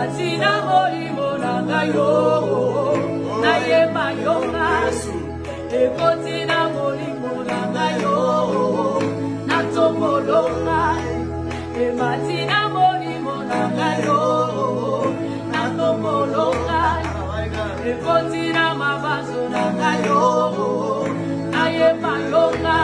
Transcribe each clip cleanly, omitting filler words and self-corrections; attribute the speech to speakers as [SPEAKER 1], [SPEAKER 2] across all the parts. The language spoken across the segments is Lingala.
[SPEAKER 1] Ematina molimo nangayo, nayeba yonga. Ekotina molimo nangayo, natomolonga. Ematina molimo nangayo, natomolonga. Ekotina mabazo nangayo, nayeba yonga.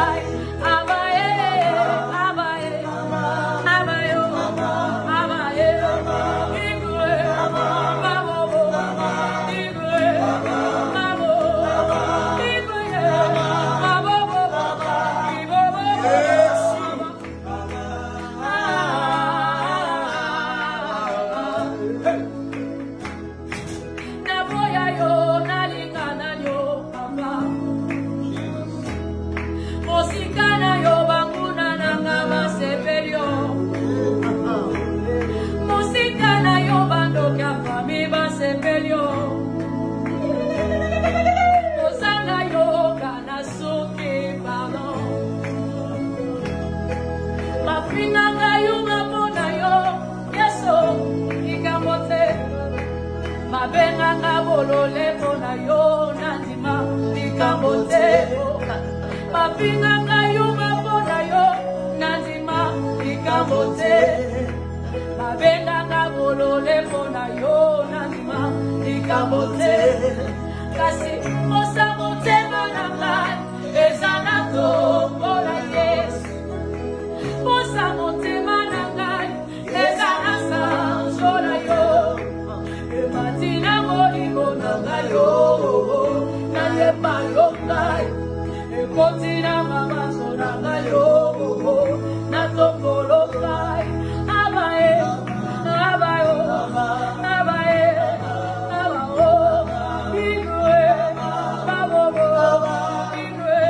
[SPEAKER 1] Benga bolole bona yo nanzima likabote mapinga ngayuma bona yo nanzima likabote mabenga bolole bona yo nanzima likabote kasi osa motema nanga ezanato bona Yesu osa motema nanga ezanasa zona yo Ematina molimo nangayo, nayeba yongai. Ekotina mabazo nangayo, natokolokai. Abae, abae, abae, abao, igwe, babobo, igwe.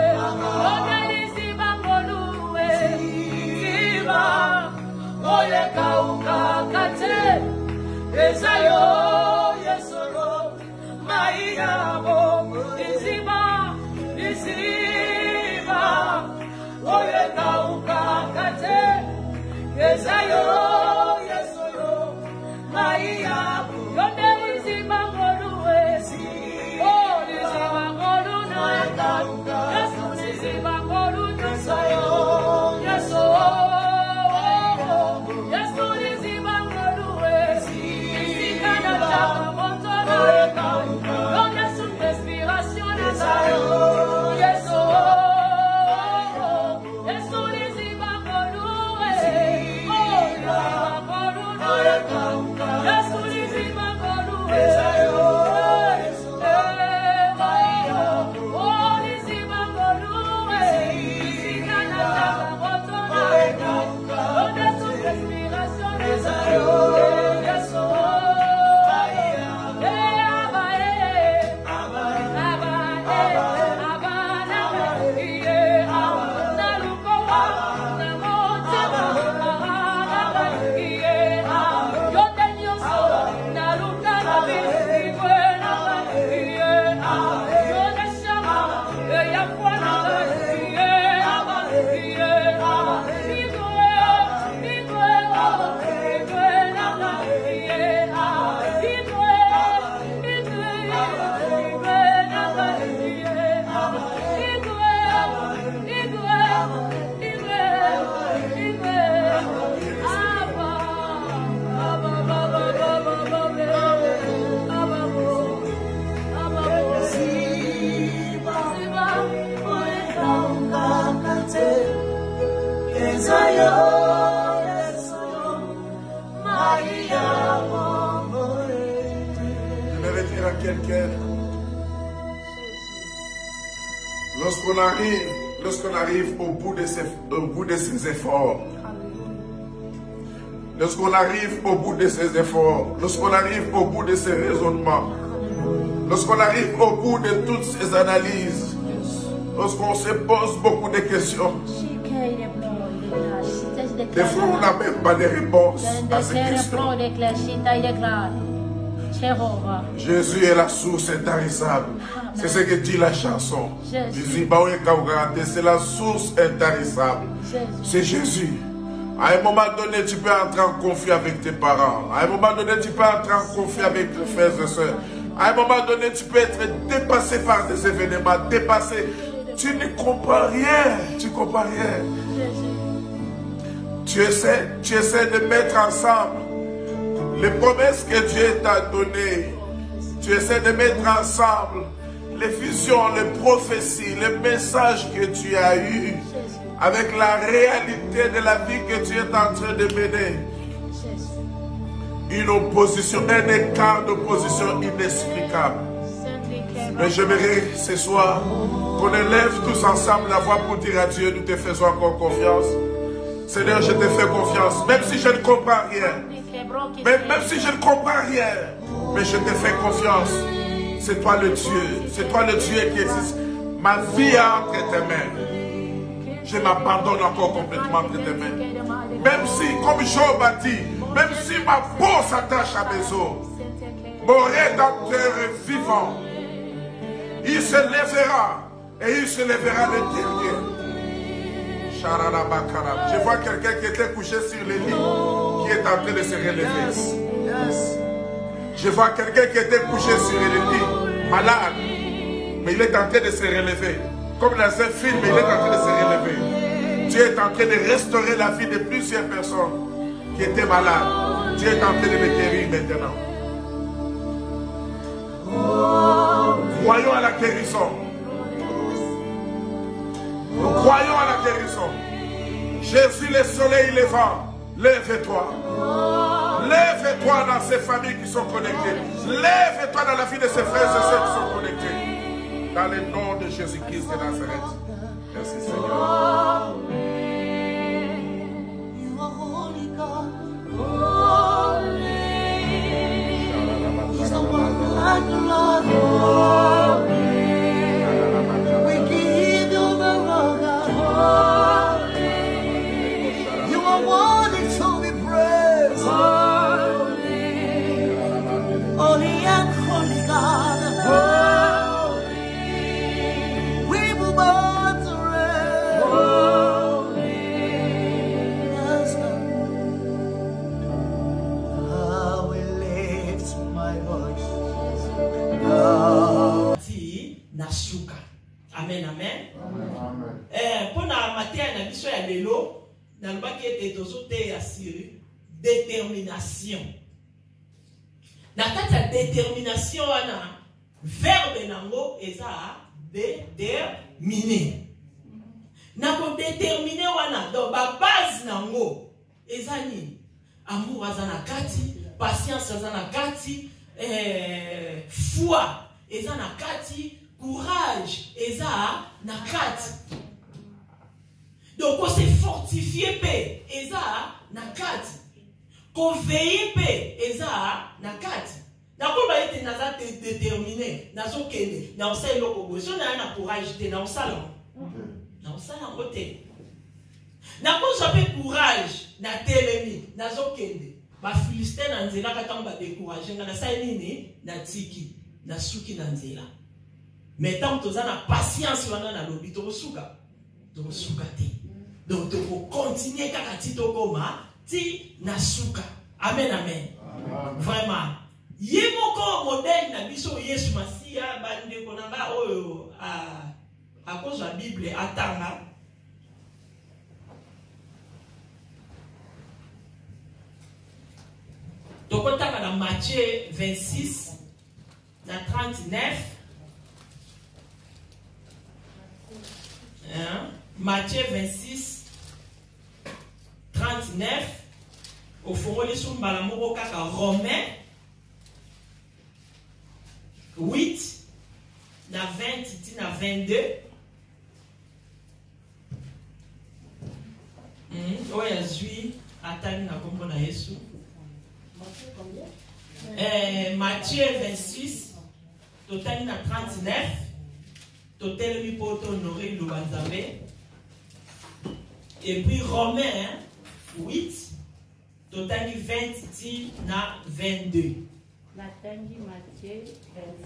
[SPEAKER 1] Ogalisi bangolue, siba, oye kauka kate, esayo. Yesayo, yesoyo, Maria, yonde izimangolu esi, oh izimangolu na etaruka, yesu izimangolu yesayo, yeso, yesu izimangolu esi, isikana chama moto na etaruka, yonde su respiración yesayo, yeso.
[SPEAKER 2] Lorsqu'on arrive au bout de ses efforts, lorsqu'on arrive au bout de ses efforts, lorsqu'on arrive au bout de ses raisonnements, lorsqu'on arrive au bout de toutes ses analyses, lorsqu'on se pose beaucoup de questions, des fois on n'a même pas de réponse à ces questions. Jésus est la source intarissable. C'est ce que dit la chanson. C'est la source intarissable. C'est Jésus. À un moment donné, tu peux entrer en conflit avec tes parents. À un moment donné, tu peux entrer en conflit avec tes frères et sœurs. À un moment donné, tu peux être dépassé par des événements, dépassé. Tu ne comprends rien. Tu ne comprends rien. Tu essaies de mettre ensemble les promesses que Dieu t'a données. Tu essaies de mettre ensemble les visions, les prophéties, les messages que tu as eus avec la réalité de la vie que tu es en train de mener. Une opposition, un écart d'opposition inexplicable. Mais j'aimerais ce soir qu'on élève tous ensemble la voix pour dire à Dieu, nous te faisons encore confiance. Seigneur, je te fais confiance, même si je ne comprends rien. Même si je ne comprends rien, mais je te fais confiance. C'est toi le Dieu, c'est toi le Dieu qui existe. Ma vie est entre tes mains. Je m'abandonne encore complètement entre tes mains. Même si, comme Job a dit, même si ma peau s'attache à mes os, mon Rédempteur est vivant. Il se lèvera et il se lèvera le dernier. Je vois quelqu'un qui était couché sur le lit, qui est en train de se relever. Je vois quelqu'un qui était couché sur le lit, malade, mais il est en train de se relever. Comme dans un film, il est en train de se relever. Dieu est en train de restaurer la vie de plusieurs personnes qui étaient malades. Dieu est en train de les guérir maintenant. Croyons à la guérison. Nous croyons à la guérison. Jésus, le soleil levant, lève-toi. Lève-toi dans ces familles qui sont connectées. Lève-toi dans la vie de ces frères et sœurs qui sont connectés. Dans le nom de Jésus-Christ de Nazareth. Merci Seigneur.
[SPEAKER 3] Amen, amen. Pour la matière, la mission est de l'eau. Dans le bac qui était assuré, détermination. Dans la détermination, on a verbe nango et ça déterminer. Nako déterminer wana dans la base nango et ça ni amour azana kati, patience azana kati, foi azana kati. Courage, eza na kati. Donc, on s'est fortifié, eza na kati. Qu'on veille, eza na kati. Na ko ba ete naza déterminé, nazo kende, na osai loko bo. So na na courage te na osala. Na osala ngote. Na ko jape courage na telemi, nazo kende. Ba Philistin na nzela ka ba décourager na sai nini na tiki, na suki na nzela. Mais tant que tu as la patience, tu as la lobby, tu as donc tu faut continuer à ti nasuka. Amen, amen. Vraiment. Yemoko modèle na biso Yesu Masia bande konanga oyo à cause de la Bible atanga. Donc on t'a dans Matthieu 26 dans 39. Matthieu 26 39 au fond les sous malamoko kaka Romains 8 na 20 na 22 oya zui atani na kombo na Yesu. Matthieu 26 totali na 39 totel mi poto honorer le Banzambe. Et puis Romains 8 totali 20 na 22.
[SPEAKER 4] Natangi Matthieu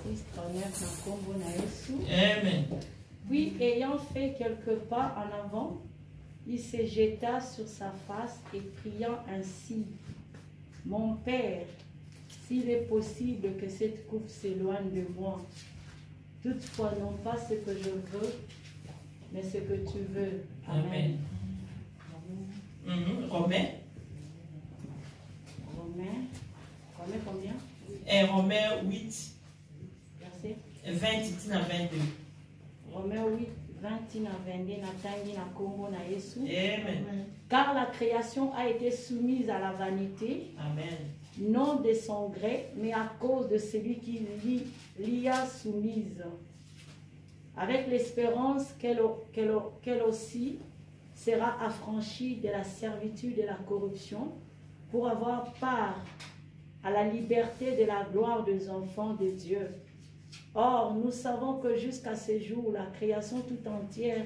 [SPEAKER 4] 26 39 na kombo na Yesu.
[SPEAKER 3] Amen.
[SPEAKER 4] Puis ayant fait quelques pas en avant, Il se jeta sur sa face et priant ainsi, « Mon Père, s'il est possible que cette coupe s'éloigne de moi, toutefois non pas ce que je veux, mais ce que tu veux. » Amen.
[SPEAKER 3] Romains
[SPEAKER 4] combien?
[SPEAKER 3] Et Romains 8,
[SPEAKER 4] Verset
[SPEAKER 3] 20 à 22.
[SPEAKER 4] Romains 8, 20 à 22, natangi na kombo na Yesu.
[SPEAKER 3] Amen.
[SPEAKER 4] Car la création a été soumise à la vanité,
[SPEAKER 3] Amen.
[SPEAKER 4] non de son gré, mais à cause de celui qui l'y a soumise, avec l'espérance qu'elle aussi sera affranchie de la servitude et de la corruption, pour avoir part à la liberté de la gloire des enfants de Dieu. Or, nous savons que jusqu'à ce jour, la création tout entière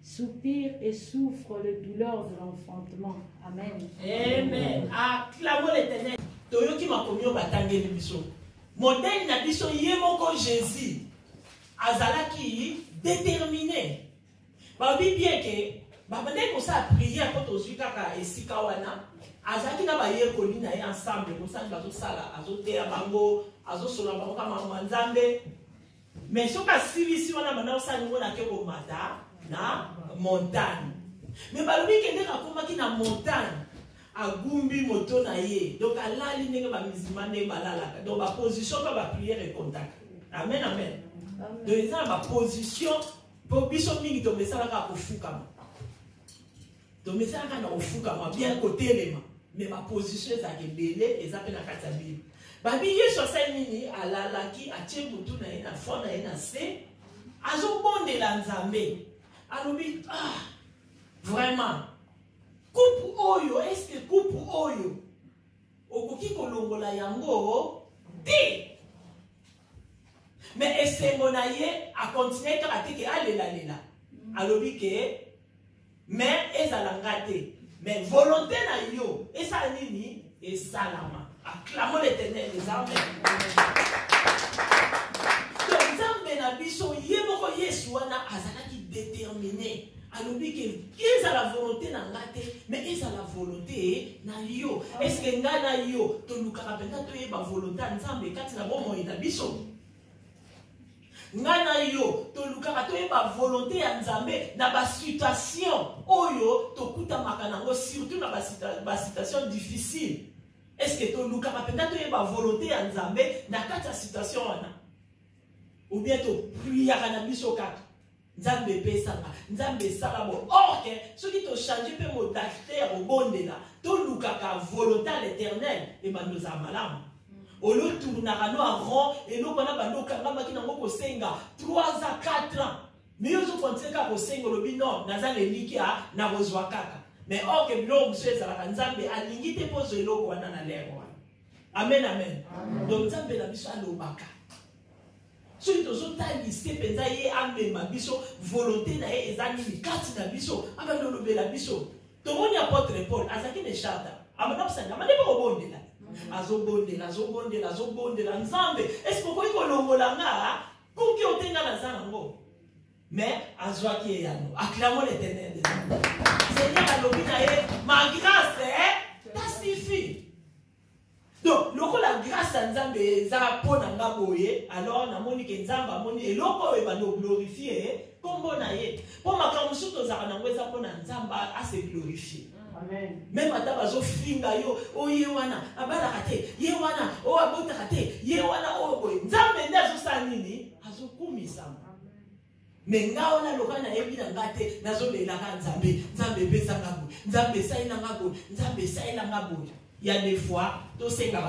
[SPEAKER 4] soupire et souffre le douleur de l'enfantement. Amen.
[SPEAKER 3] Amen. Acclamons l'Éternel. Toyoki makomio batangeli biso. Modèle na biso yemoko Jésus. Azalaki déterminé. Babi bien que babande ko sa prier ko to kaka esika wana. Azalaki na ba yekoli na ensemble ko sa bazo sala azote bango azosola bango kama Nzambe. Mais soka silisi wana bana osali ngona ke ko mata na montagne. Mais balobi kende ka komaki na montagne. Agumbi moto na ye. Donc alali ndenge ba musulmane balala. Donc ba position ba prière et contact. Amen amen. Donc ça ba position pour biso mingi to mesala ka kofukama. To mesala ka na kofukama bien côté lema. Mais ma position za kebele eza pe na kati ya Bible. Babi Yesu asalini alalaki atie butu na ye na fond na ye na se. Azobondela Nzambe. Alobi vraiment coupe oyo, est-ce que coupe oyo okoki kolongola yango te? Mais esengo na ye a continuer kaka te ke alela alobi ke mais ezalanga te, mais volonté na yo esala nini esalama. Acclamons l'Éternel des armées. Donc Nzambe na biso ye moko Yesu wana azalaki déterminé. Alobi que ils a la volonté na ngate, mais ils a la volonté na yo. Est-ce que nga na yo to lukaka penda to yeba volonté Nzambe kati na bomo ina biso? Nga na yo to lukaka to yeba volonté ya Nzambe na ba situation oyo to kuta makanango, surtout na ba situation difficile. Est-ce que to lukaka penda to yeba volonté ya Nzambe na kati ya situation wana? Ou bien to priya na biso kaka Nzambe pesanga, Nzambe salabo. Or que ceux qui t'ont changé pe mo d'acteur au bondela, to lukaka volonté à l'Éternel et bando za malam. O lo tournara no en rond et no bana bando kanga makina ngoko senga 3 à 4 ans. Mais yo zo kontseka ko sengo lobi non, naza le likia na rozwa kaka. Mais or que bilo mse za Nzambe alingi te pozo eloko wana na lero. Amen amen. Donc Nzambe la biso alobaka. Ceux qui ont talisé, penza ye amema biso volonté na ye ezali mikati na biso abando lobela biso. Tomoni apôtre Paul azaki ne chata. Amana psanga amane ba obondela. Azobondela Nzambe. Est-ce que koyi kolongola nga kuki otenga na zango? Mais azwaki yano. Acclamons l'Éternel. Seigneur alobi na ye ma grâce ta suffit. Donc, loko la grâce à Nzambe za pona nga boye, alors na moni ke Nzamba moni eloko e ba no glorifier kombo na ye. Po makamusu to za na ngweza pona Nzamba a se glorifier. Amen. Même ata bazo finga yo, o ye wana, abala kate, ye wana, o abota kate, ye wana o boye. Nzambe ndazo sa nini? Azo kumisa. Mais nga ona lokana yebi na ngate nazo lela ka Nzambe, Nzambe pesa ngabo, Nzambe saina ngabo, Nzambe saina ngabo. Il y a des fois, tout ce qui a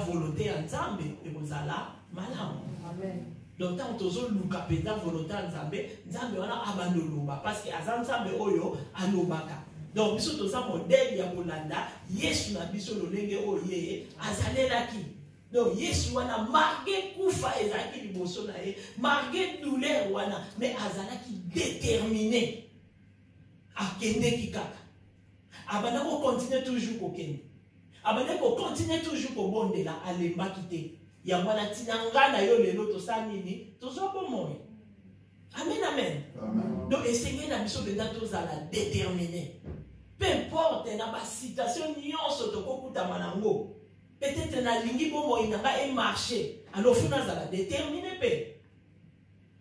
[SPEAKER 3] volonté en Nzambe et vous allez malade. Amen. Donc, tant que vous avez volonté en Nzambe, Nzambe wana abandoloba parce que Nzambe oyo alobaka. Donc, biso to sa modèle ya bolanda, Yesu na biso lolenge oye azalelaki. Donc, Yesu wana marqué kufa ezaki liboso na ye, marqué douleur wana, mais azalaki déterminé à kende kikaka. Abana ko continuer toujours kokende. Abane ko continue toujours ko bondela alemba kite. Ya mwana tinanga na yo lelo to sa nini? To so po moyo. Amen, amen. Donc, essayez la mission de tous à la déterminer. Peu importe, il y a une citation, peut-être qu'il y a un marché. Alors, il faut la déterminer.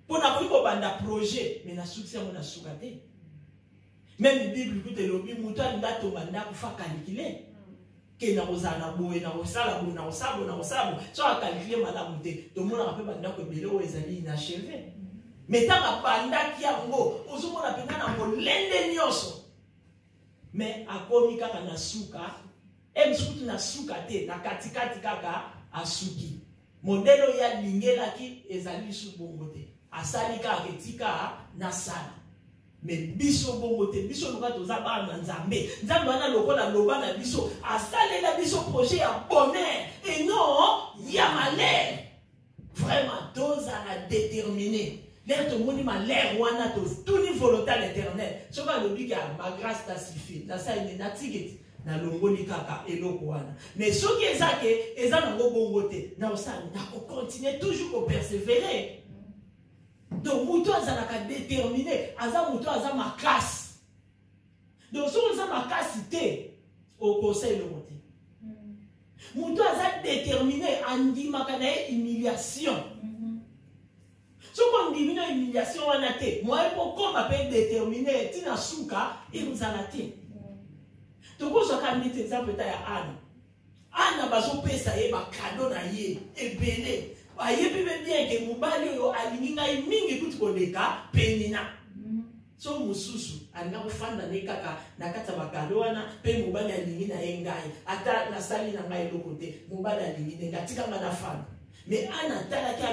[SPEAKER 3] Pour un projet, mais il y a un succès, on a souhaité. Même la Bible, il y a un calculer. Que na ozana boye na osala bo na osabo na osabo so a calculer malamu te to mona pe banda ko belo ezali inachevé mais tant banda ki yango ozomona pe na molende nyoso mais akomi kaka na suka msukutu na suka te na katikati kaka asuki modelo ya lingela ki ezali su bongo te asali kaka ketika na sala. Mais biso bomote biso luka toza ba na nzambe nzambe wana lokola loba na biso asale la biso projet ya bonheur et non ya malheur. Vraiment toza na déterminé l'air to moni malheur wana to tout ni volonté l'éternel so ka lobi ka ma grâce t'a suffi na sa ine na tigeti na longoli kaka eloko wana mais soki ezake eza na bongo te na osani na ko continuer toujours ko persévérer. Donc, Moutou a déterminé, Moutou a ma casse. Donc, si on a ma casse, au conseil de monter. Moutou a déterminé, on dit une humiliation. Si on dit une humiliation, on a été. Moi, pourquoi on m'appelle déterminé, Tina Souka, et vous en avez. Donc, on a mis des exemples à Anne. Anne a besoin de payer un cadeau, et belé. Aye bien que mubali yo alinga mingi kuti kodeka penina so mususu anga kufanda nekaka nakata bakalo wana pe mubali alingi na engai ata na sali na ngai lokote mubali alingi ngatika ngana fanda mais ana tala ki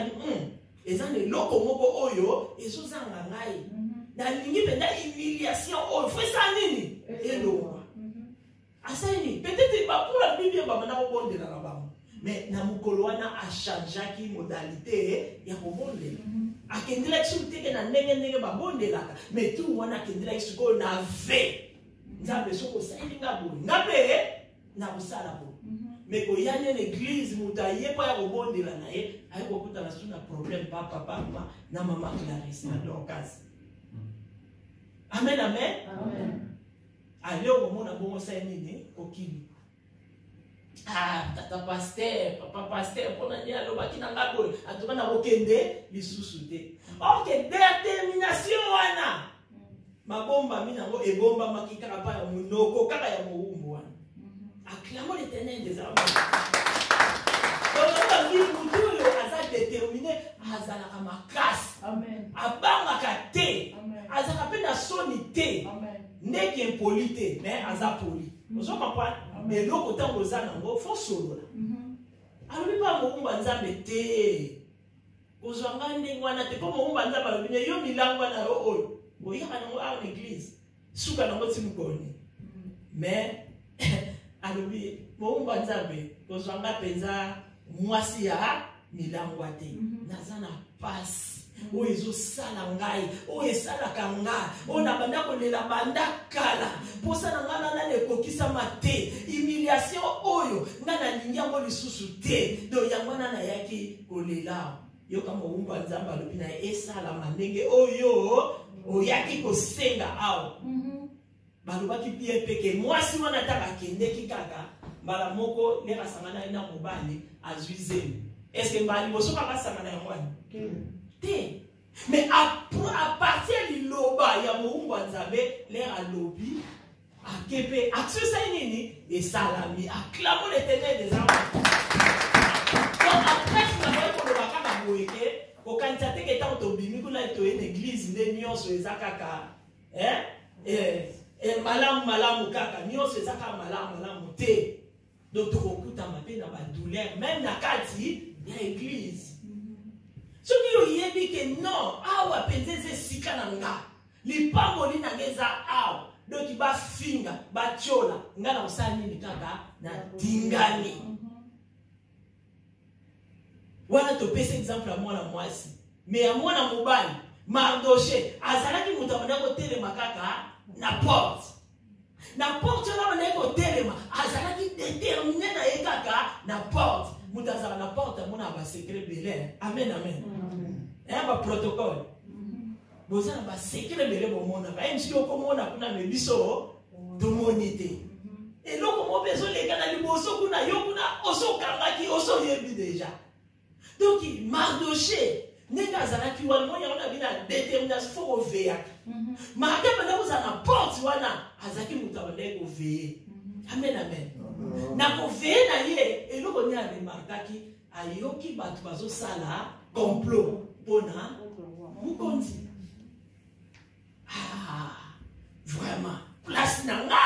[SPEAKER 3] ezane loko moko oyo ezozanga ngai na lingi benda humiliation oyo fesa nini elo asani peut-être ba pour la Bible ba mana ko bondela na ba. Mais na mukoloana a changé qui modalité ya kobondela. A kendela tsuté ke na ndenge ba bondela. Mais tout wana kendela ko na ve. Nzambe soko salinga bo. Ngabe na busala bo. Mais ko yane l'église mutaye pa ya kobondela na ye, ay ko kuta na suna problème papa na mama Clarisse na Dorcas. Amen amen. Amen. Alio ko mona bongo sa nini okili. Ah, tata pasteur, papa pasteur, pour nous dire, l'obaki n'a pas beau, à tout le monde a okende, les sous-soutés. Ok, détermination, wana. Ma bomba, mina mo, et bomba, ma qui carapa, ya monoko, kaka ya moumbo, wana. Acclamons l'éternel des armes. Donc, la vie, moutou, yo, aza déterminé, aza la kamakas. Amen. Abanga kate. Amen. Aza kapé na sonité. Amen. N'est qu'impolité, mais aza poli. Vous comprenez? Mais l'autre côté, on a faut solo. Alors, il pas mon banzambe te. Aux organes, on a te comme mon banzambe, il y a un milan, on a l'église. Souka n'a pas de mukoni. Mais, alors, mon banzambe, aux organes, penza, moi si ya, milan wate. Nazana passe. O ezo sala ngai, o esala kanga, o na banda ko lela banda kala. Posa na ngana na le kokisa mate, humiliation oyo, ngana lingia ngo lisusu te. Do yangwana na yaki ko lela. Yo kama umba nzamba lobi na esala manenge oyo, o yaki ko senga awo. Balobaki pie peke mwasi wana taka kende kikaka, mbala moko le kasangana ina mobali azuize. Est-ce que mbali bosoka kasangana ya mwani? Mais à partir du loba, il y a mon nzambe, l'air à lobby, à kepe, à ce sainini, et salami, acclamons l'éternel des armes. Donc après, je m'avais pour le baka na boyeke, au candidaté qui est en tobimi, qu'on a été une église, une nion sur les akaka, malam kaka, nion sur les akaka, malam te. Donc tu recoutes à ma peine, à ma douleur, même na kati, il y a église. Ce qui est dit que non, awa penzeze sika nanga, li pamoli nangeza awa, donc il va finga, ba chola, ngana usani nikaka na tingani. Wana to pese exemple à moi la moisi, mais à moi la mobile, mardoché, azalaki mutamana ko tele makaka na porte. Na porte là on est ko tele ma, azalaki déterminé na ekaka na porte. Mutazara na porte, muna ba secret belé. Amen amen. Un protocole. Vous avez un secret de l'homme. Même si vous avez un biso, tout le monde était. Et donc, comment besoin les gars dans le bosso, kuna yokuna, oso kangaki, oso yebi déjà. Donc, Mardoché, nega zana ki wan moya ona bina détermination faut veiller. Mais quand vous avez porte wana, azaki mutawande ko veiller. Amen amen. Na ko veiller na ye, et donc on y a remarqué ayoki batu bazo sala complot bona mukonzi. Ah, vraiment, place nanga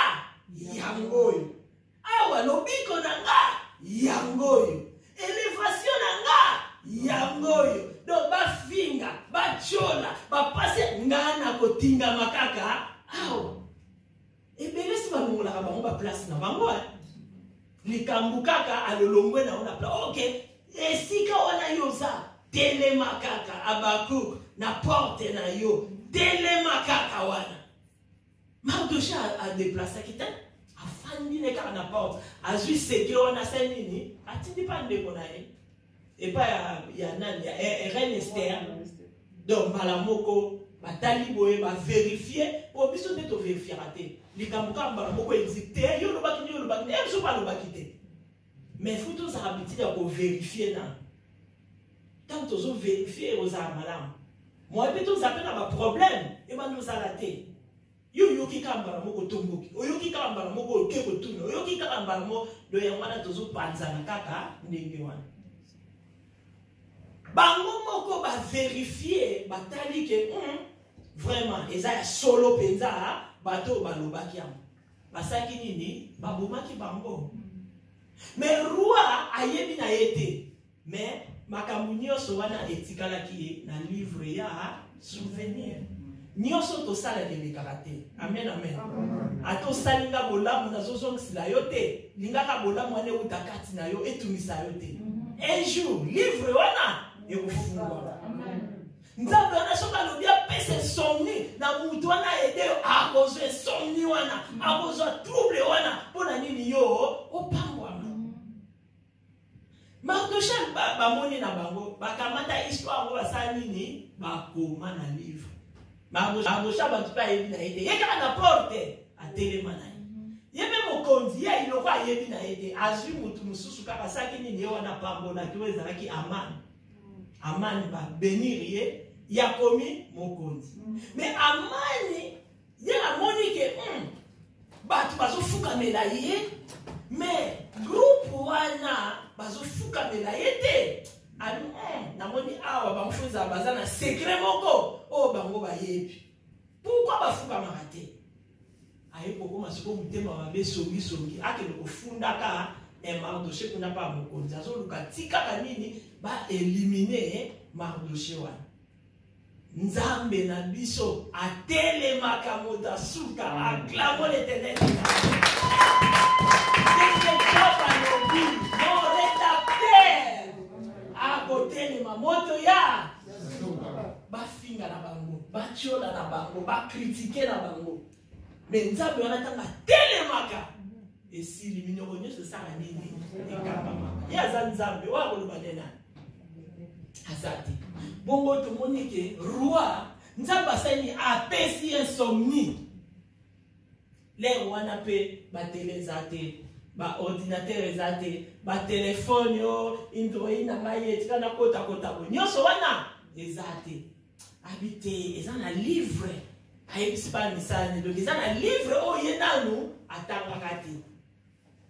[SPEAKER 3] yangoyo. Awa lobiko nanga yangoyo. Élévation nanga yangoyo. Donc ba finga, ba chola, ba passe ngana kotinga makaka. Awa. Ebele si ba ngola ka ba place na bango. Likambu kaka alolongwe na ona place. OK. Esika wana yoza tele makaka abaku na porte na yo. Tele makaka wana. Mardoché a déplacé qui était afandi ne ka na porte. A juste secret wana senini, atindi pa ndeko na ye. Et pas ya nani ya Reine Esther. Donc malamoko batali boye ba vérifier pour biso de to vérifier raté. Likambuka malamoko exité, yo lo bakini yo lo bakini, e so pa lo bakité. Mais faut tous habitude à vérifier na. Tant tous vérifier aux malam. Moi et tous appelle à problème et ben nous arrêter. Yo ki kambara moko tomboki. Yo ki kambara moko keko tuno. Yo ki kambara mo do yamana tozo panzana kaka ndenge wana. Bango moko ba vérifier batali que vraiment eza solo penza bato balobaki am. Basaki nini babomaki bango. Mais roi ayebi na yete. Mais makambu nyonso wana etikalaki na livre ya souvenir. Nyonso to sala de mekarate. Amen amen. Ato salinga bolamu na zozongisila yo te. Lingaka bolamu ane utakati na yo etumisa yo te. Un jour livre wana ekufungwa. Nzambe wana soka lobia pese somni na mutu wana ede a cause somni wana, a cause trouble wana pona nini yo opangwa. Mardoché bamoni na bango bakamata histoire ngo basala nini bakoma na livre. Mardoché bantu pa yebi na ete yeka na porte atelema na ye. Yeme mokonzi ya iloko ayebi na ete azwi mutu mususu kaka saki nini ye wana pambola ki ezalaki amani. Amani ba benir ye yakomi mokonzi. Mais amani ye amoni ke batu bazofuka mela ye. Mais groupe wana bazofuka mela yete ali namoni awa bamufunza bazana secret moko o bango bayebi. Pourquoi bafuka marate? Aye poko masiko mutema babe songi songi akele kofunda ka Mardoché kuna pa mokonzi azoluka tika kanini ba éliminer Mardoché wana. Nzambe na biso atelemaka moto suka acclamo l'Éternel. Mon rédacteur à côté de ma moto ya ba finga na bango ba chola na bango ba critiquer na bango mais nzambe wana tanga telemaka et si liminyo nyonso sala nini ekapama ya za nzambe wa koloba nena azati bongo to monike roi nzambe asani apesi insomnie les wana pe ba telezate ba ordinateur ezate ba téléphone yo Android na maye tika kota kota bo nyonso wana ezate habité ezana livre ayebisipa misane donc ezana livre oye nanu atangaka te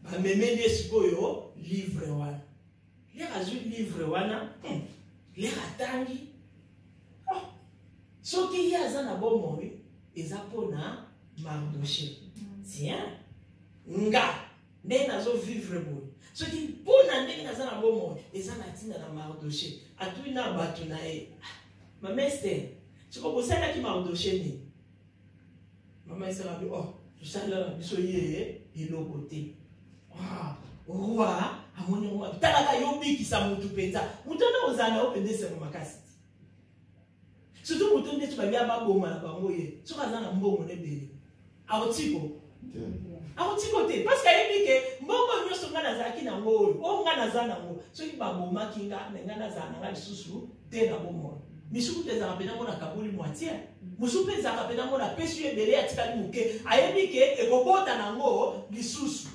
[SPEAKER 3] ba memeli esikoyo livre wana le azwi livre wana le atangi soki ye aza na bomoi eza pona Mardoché tiens nga ndenge nazo vivre boye soki mpona ndenge naza na bomoi eza na ntina na Mardoché atui na bato na ye mama Esther siko bosalaki Mardoché nini mama Esther abi tosalela na biso ye eloko te roi amoni ngo talaka yobikisa mutu mpenza mutu wana ozala na yo mpenza esengo makasi surtout mutu nde tobabia baboma na bango ye soki aza na mbongo nebele aotiko te parce que ayebi ke mbongo nyonso nga nazalaki nango oyo o nga naza nango soki babomaki nga me nga nazala nanga lisusu te na bomoi misuku te ezaka pena mona kabuli moitié musuku pe ezaka pena mona pesu ebele atikali moke ayebi ke ekobota nango lisusu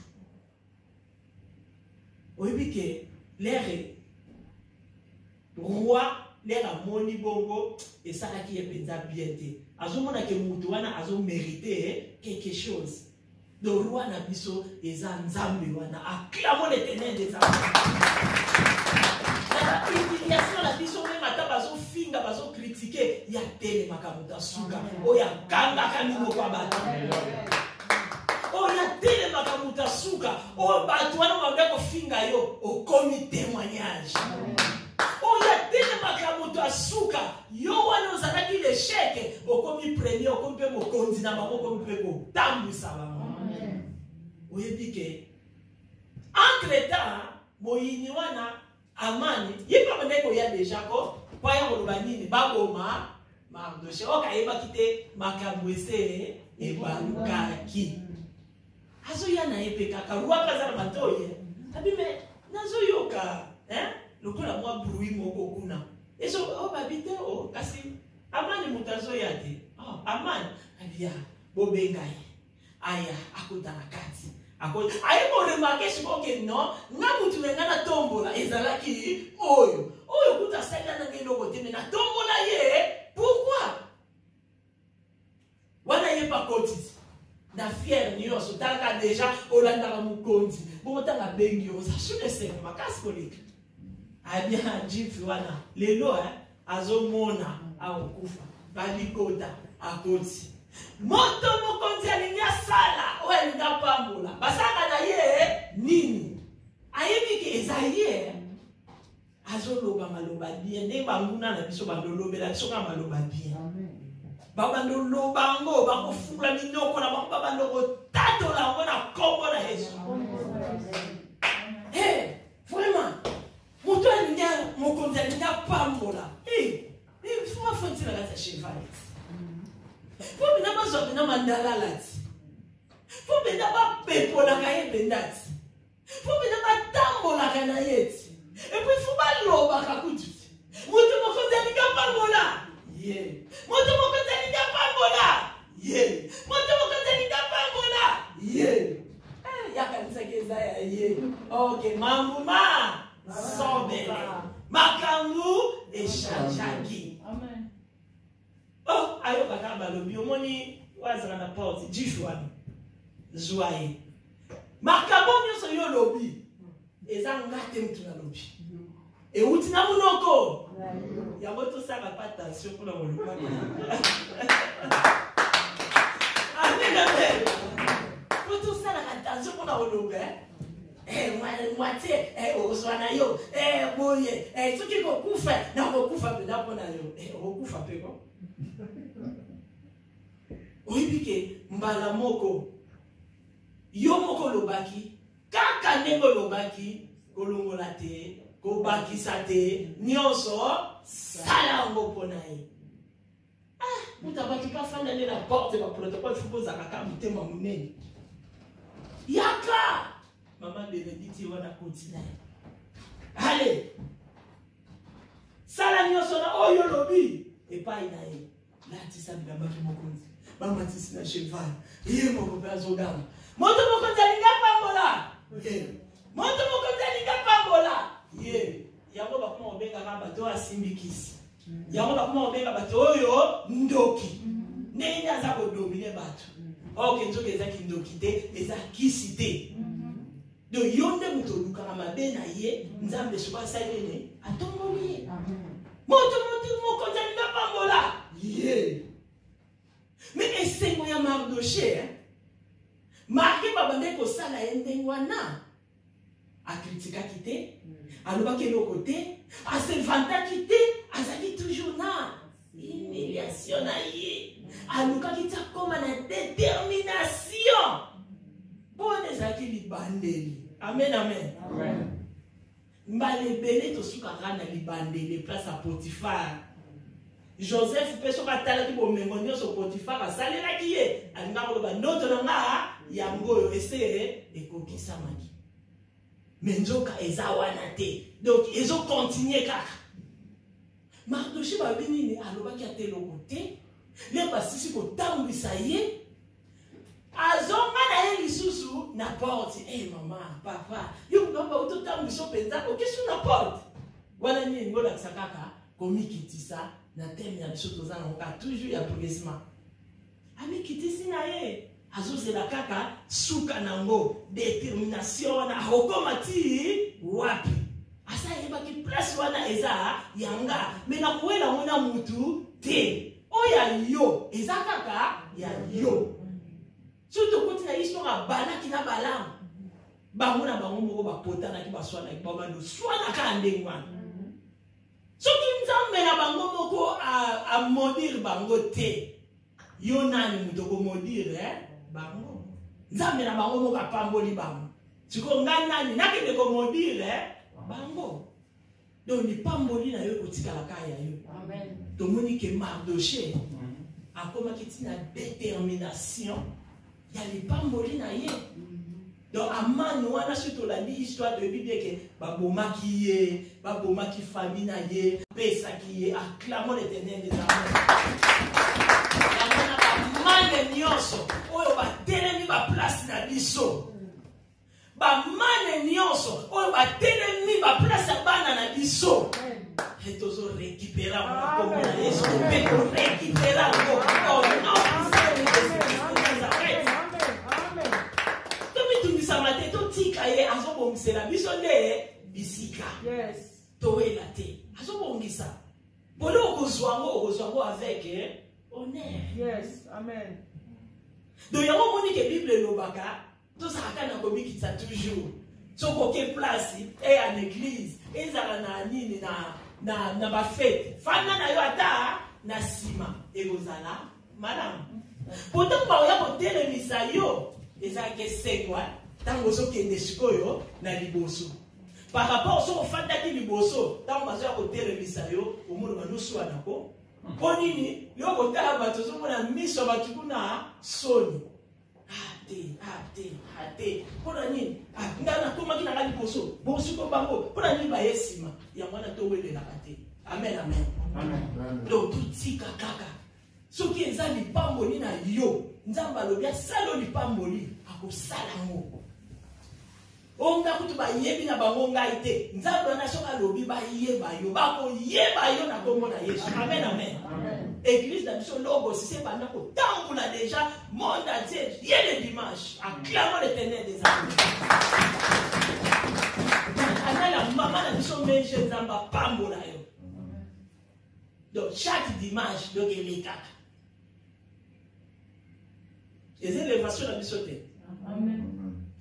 [SPEAKER 3] oyebi ke lere roi lere amoni bongo esalaki ye mpenza bien te azomona ke mutu wana azomérite quelque chose donc roi na biso eza nzambe wana acclamons l'éternel des armées. La humiliation la biso même ata bazofinga bazocritiquer ya tele makambo ta suka oya ganga kanino kwa bato oya tele makambo ta suka o bato wana banga kofinga yo okomi témoignage oya tele makambo ta suka yo wana ozalaki l'échec okomi premier okomi pe mokonzi na bango okomi pe kotambwisa bango oyebi ke entre temps moyini wana amani yepa bandeko ya deja ko paya koloba nini baboma Mardoché okayebaki te makambo ese ebalukaki azoya na ye mpe kaka rwaka aza na matoye abime nazoyoka lokola mwa bruit moko kuna ezo obabi te kasi amani moto azoya te amani abia bobenga ye aya akota na kati aye koremake sikoke no nga mutu na nga na tombola ezalaki oyo kuta salila na nge eloko te me na tombola ye pourquoi wana ye pa koti na fiere nyonso talaka deja olandaka mokonzi bongo ntanga bengi yo osasune sengo makasi koleka abia jifi wana lelo azomona aokufa balikota akoti moto mokonzi alingi asala oyo alingi apambola basaka na ye nini ayebi ke eza ye azoloba maloba bien ndenge banguna na biso bandolobela biso kaka maloba bien babandoloba yango bakofungula minoko na bango babandokotatola yango na kombo na yesu vraiment moto alingi mokonzi alingi apambola fuma fontina kati ya cheval po bina bazwa bina mandalala ti po bina bapepolaka ye benda ti po bina batambolaka na ye ti epui fo balobaka kutu ti moto mokonzi alingi apambola ye moto mokonzi alingi apambola ye moto mokonzi alingi apambola ye yakanisaki eza ya ye ok mambuma sombele makambo echangeaki ayoka kaka balobi omoni wazala na porte jifu wana zwa ye makambo nyonso yo olobi eza nga te mutu nalobi euti na munoko yango tosala pa attention mpona koloba amen amen po tosalaka attention mpona koloba moitié ozwa na yo boye soki kokufa nakokufa mpena mpona yo okokufa mpe ko oyebi ke mbala moko yo moko olobaki kaka ndenge olobaki kolongola te kobakisa te nyonso sala yango mpona ye moto abaki kafanda nde na porte baprotocole fo kozaka ka motema monene yaka mama benediti wana koti na ye ale sala nyonso na oyo olobi epai na ye latisa bilambaki mokonzi bamatisi na cheval ye moko mpe azogama moto mokonzi alingi apambola moto mokonzi alingi apambola ye yango bakoma kobengaka bato oyo asimbikisi yango bakoma kobenga bato oyo ndoki ndenge aza kodomine bato oke nzoki ezaki ndoki te eza kisi te donc yo nde moto olukaka mabe na ye nzambe soki asali nini atongoli ye moto mokonzi alingi apambola ye mais esengo ya Mardoché marke babande kosala ye ndenge wana akritikaki te alobaki eloko te asevantaki te azalaki toujours na humiliation na ye alukaki ti akoma na détermination mpona ezalaki libandeli amen amen mbala ebele tosukaka na libandeli place ya Potifar Joseph mpe soki atalaki bomengo nyonso Potifar asalelaki ye alingaka koloba ndoto na nga yango oyo ese ekokisamaki me nzoka eza wana te donc ezokontinue kaka Mardoché va venir à l'oba qui a tel côté. Les bassisi ko tambu saye. Azonga na ye lisusu na porte. Eh maman, papa, yo ngamba auto tambu so penza. O question na porte. Wana ni ngola sakaka komi kitisa na teme ya biso tozana on toujours ya progressement. Ami kitisi na ye. Azozela kaka suka nango détermination na hokomati wapi. Asa yeba ki place wana eza yanga mena kuela mona mutu te. Oya yo eza kaka ya yo. Surtout quand na histoire bana ki na balam. Bango na bango moko ba potana ki baswana ki babando swana ka ndengwa. Soki nzambe na bango moko a modire bango te. Yo nani muto ko modire bango. Nzambe na bango moko apamboli bango. Siko ngana nakende ko modire bango. Donc ni pamboli na yo kotika la kaya yo. Amen. To moni ke Mardoché akoma kitina détermination ya li pamboli na ye. Donc amani wana surtout la histoire de Bible que babomaki ye, babomaki famille na ye, pesa ki ye, acclamons l'Éternel des armées. La mona ba mane nyonso oyo ba telemi ba place na biso. Ba mane nyonso oyo ba telemi ba place ya bana na biso. Et tozo récupérer mon comme na Yesu pe récupérer mon oh non samate to tika ye azobongisela biso nde bisika. Yes. Toela te. Azobongisa. Bolo okozwango avec honneur. Yes. Amen. Donc yango moni ke Bible lobaka to saka na komikisa toujours. Soko ke place et en église ezala na nini na ba fête. Fana na yo ata na sima ekozala madame. Pourtant ba ya ko telemisa yo ezake sekwa. Tango so kende sikoyo na liboso. Par rapport so fanda ki liboso, tango bazo ya kotelemisa yo, omono banusu anako. Ponini, yo kotala bato so mona miso bato kuna soni. Ate. Pona nini? Ngana koma kina ngali liboso. Bosu ko bango, pona nini ba yesima. Ya mwana to wele na kate. Amen. Amen. Donc tout tika kaka. So ki eza lipamboli na yo, nzamba lobia salo lipamboli akosala ngo. Onga kutu ba yebi na bango ngai te. Nzambe na soka lobi ba yeba yo. Ba ko yeba yo na kombo na Yesu. Amen. Église na biso logo si c'est pendant ko tamboula déjà monde entier. Hier le dimanche, acclamons l'Éternel des armées. Ana la maman na biso menje nzamba pambola yo. Donc chaque dimanche donc il est kaka. Et c'est l'élévation na biso te. Amen.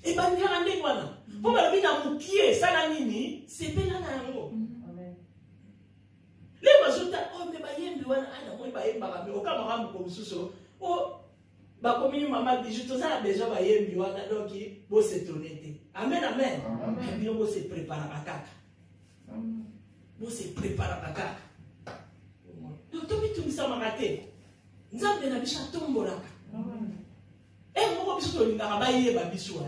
[SPEAKER 3] Et ben bien ande kwana. Pour me na mukie sana nini sepela na yango. Amen. Les bazota oh me bayembi wana ana moi bayemba ka me okama ka ko mususo o ba komi mama biju to ça déjà bayembi wana donc bo se tonete. Amen. Et bien bo se prépare kaka. Bo se prépare kaka. Donc to bitu misama kate. Nzambe na bisha tombolaka. Moko biso to linga ba yeba biso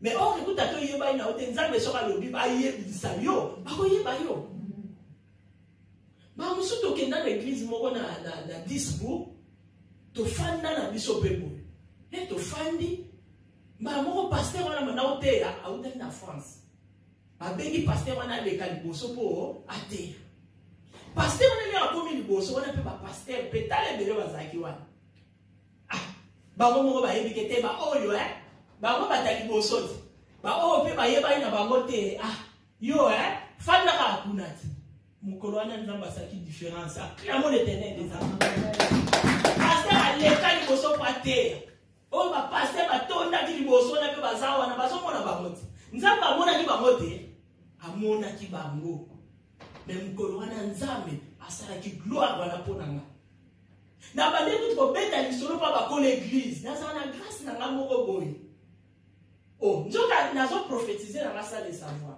[SPEAKER 3] mais or écoute to yeba ina ote nzambe soka lobi ba yebisa yo ba ko yeba yo ba musu to kenda na église moko na dispo to fanda na biso pepo et to fandi ba moko pasteur wana na ote a ote na France ba bengi pasteur wana le kaliboso po ate pasteur wana ya komi liboso wana pe ba pasteur petale bele bazaki wana bango moko ba yebi kete ba oyo bango bataki bosoti ba o pe ba yeba ina bango te yo fanda ka kunati mukolo wana nzamba saki différence acclamons l'Éternel des armées. Pasteur aleka liboso pa te o ba pasteur batonda ki liboso na pe bazawa na bazomona bango te nzamba amona ki bango te amona ki bango mais mukolo wana nzambe asala ki gloire wana ponanga. Na bande tout ko beta lisolo pa ba ko l'église na ça na grâce na ngamoko boy. Oh, nzoka nazo prophétiser na salle de savoir.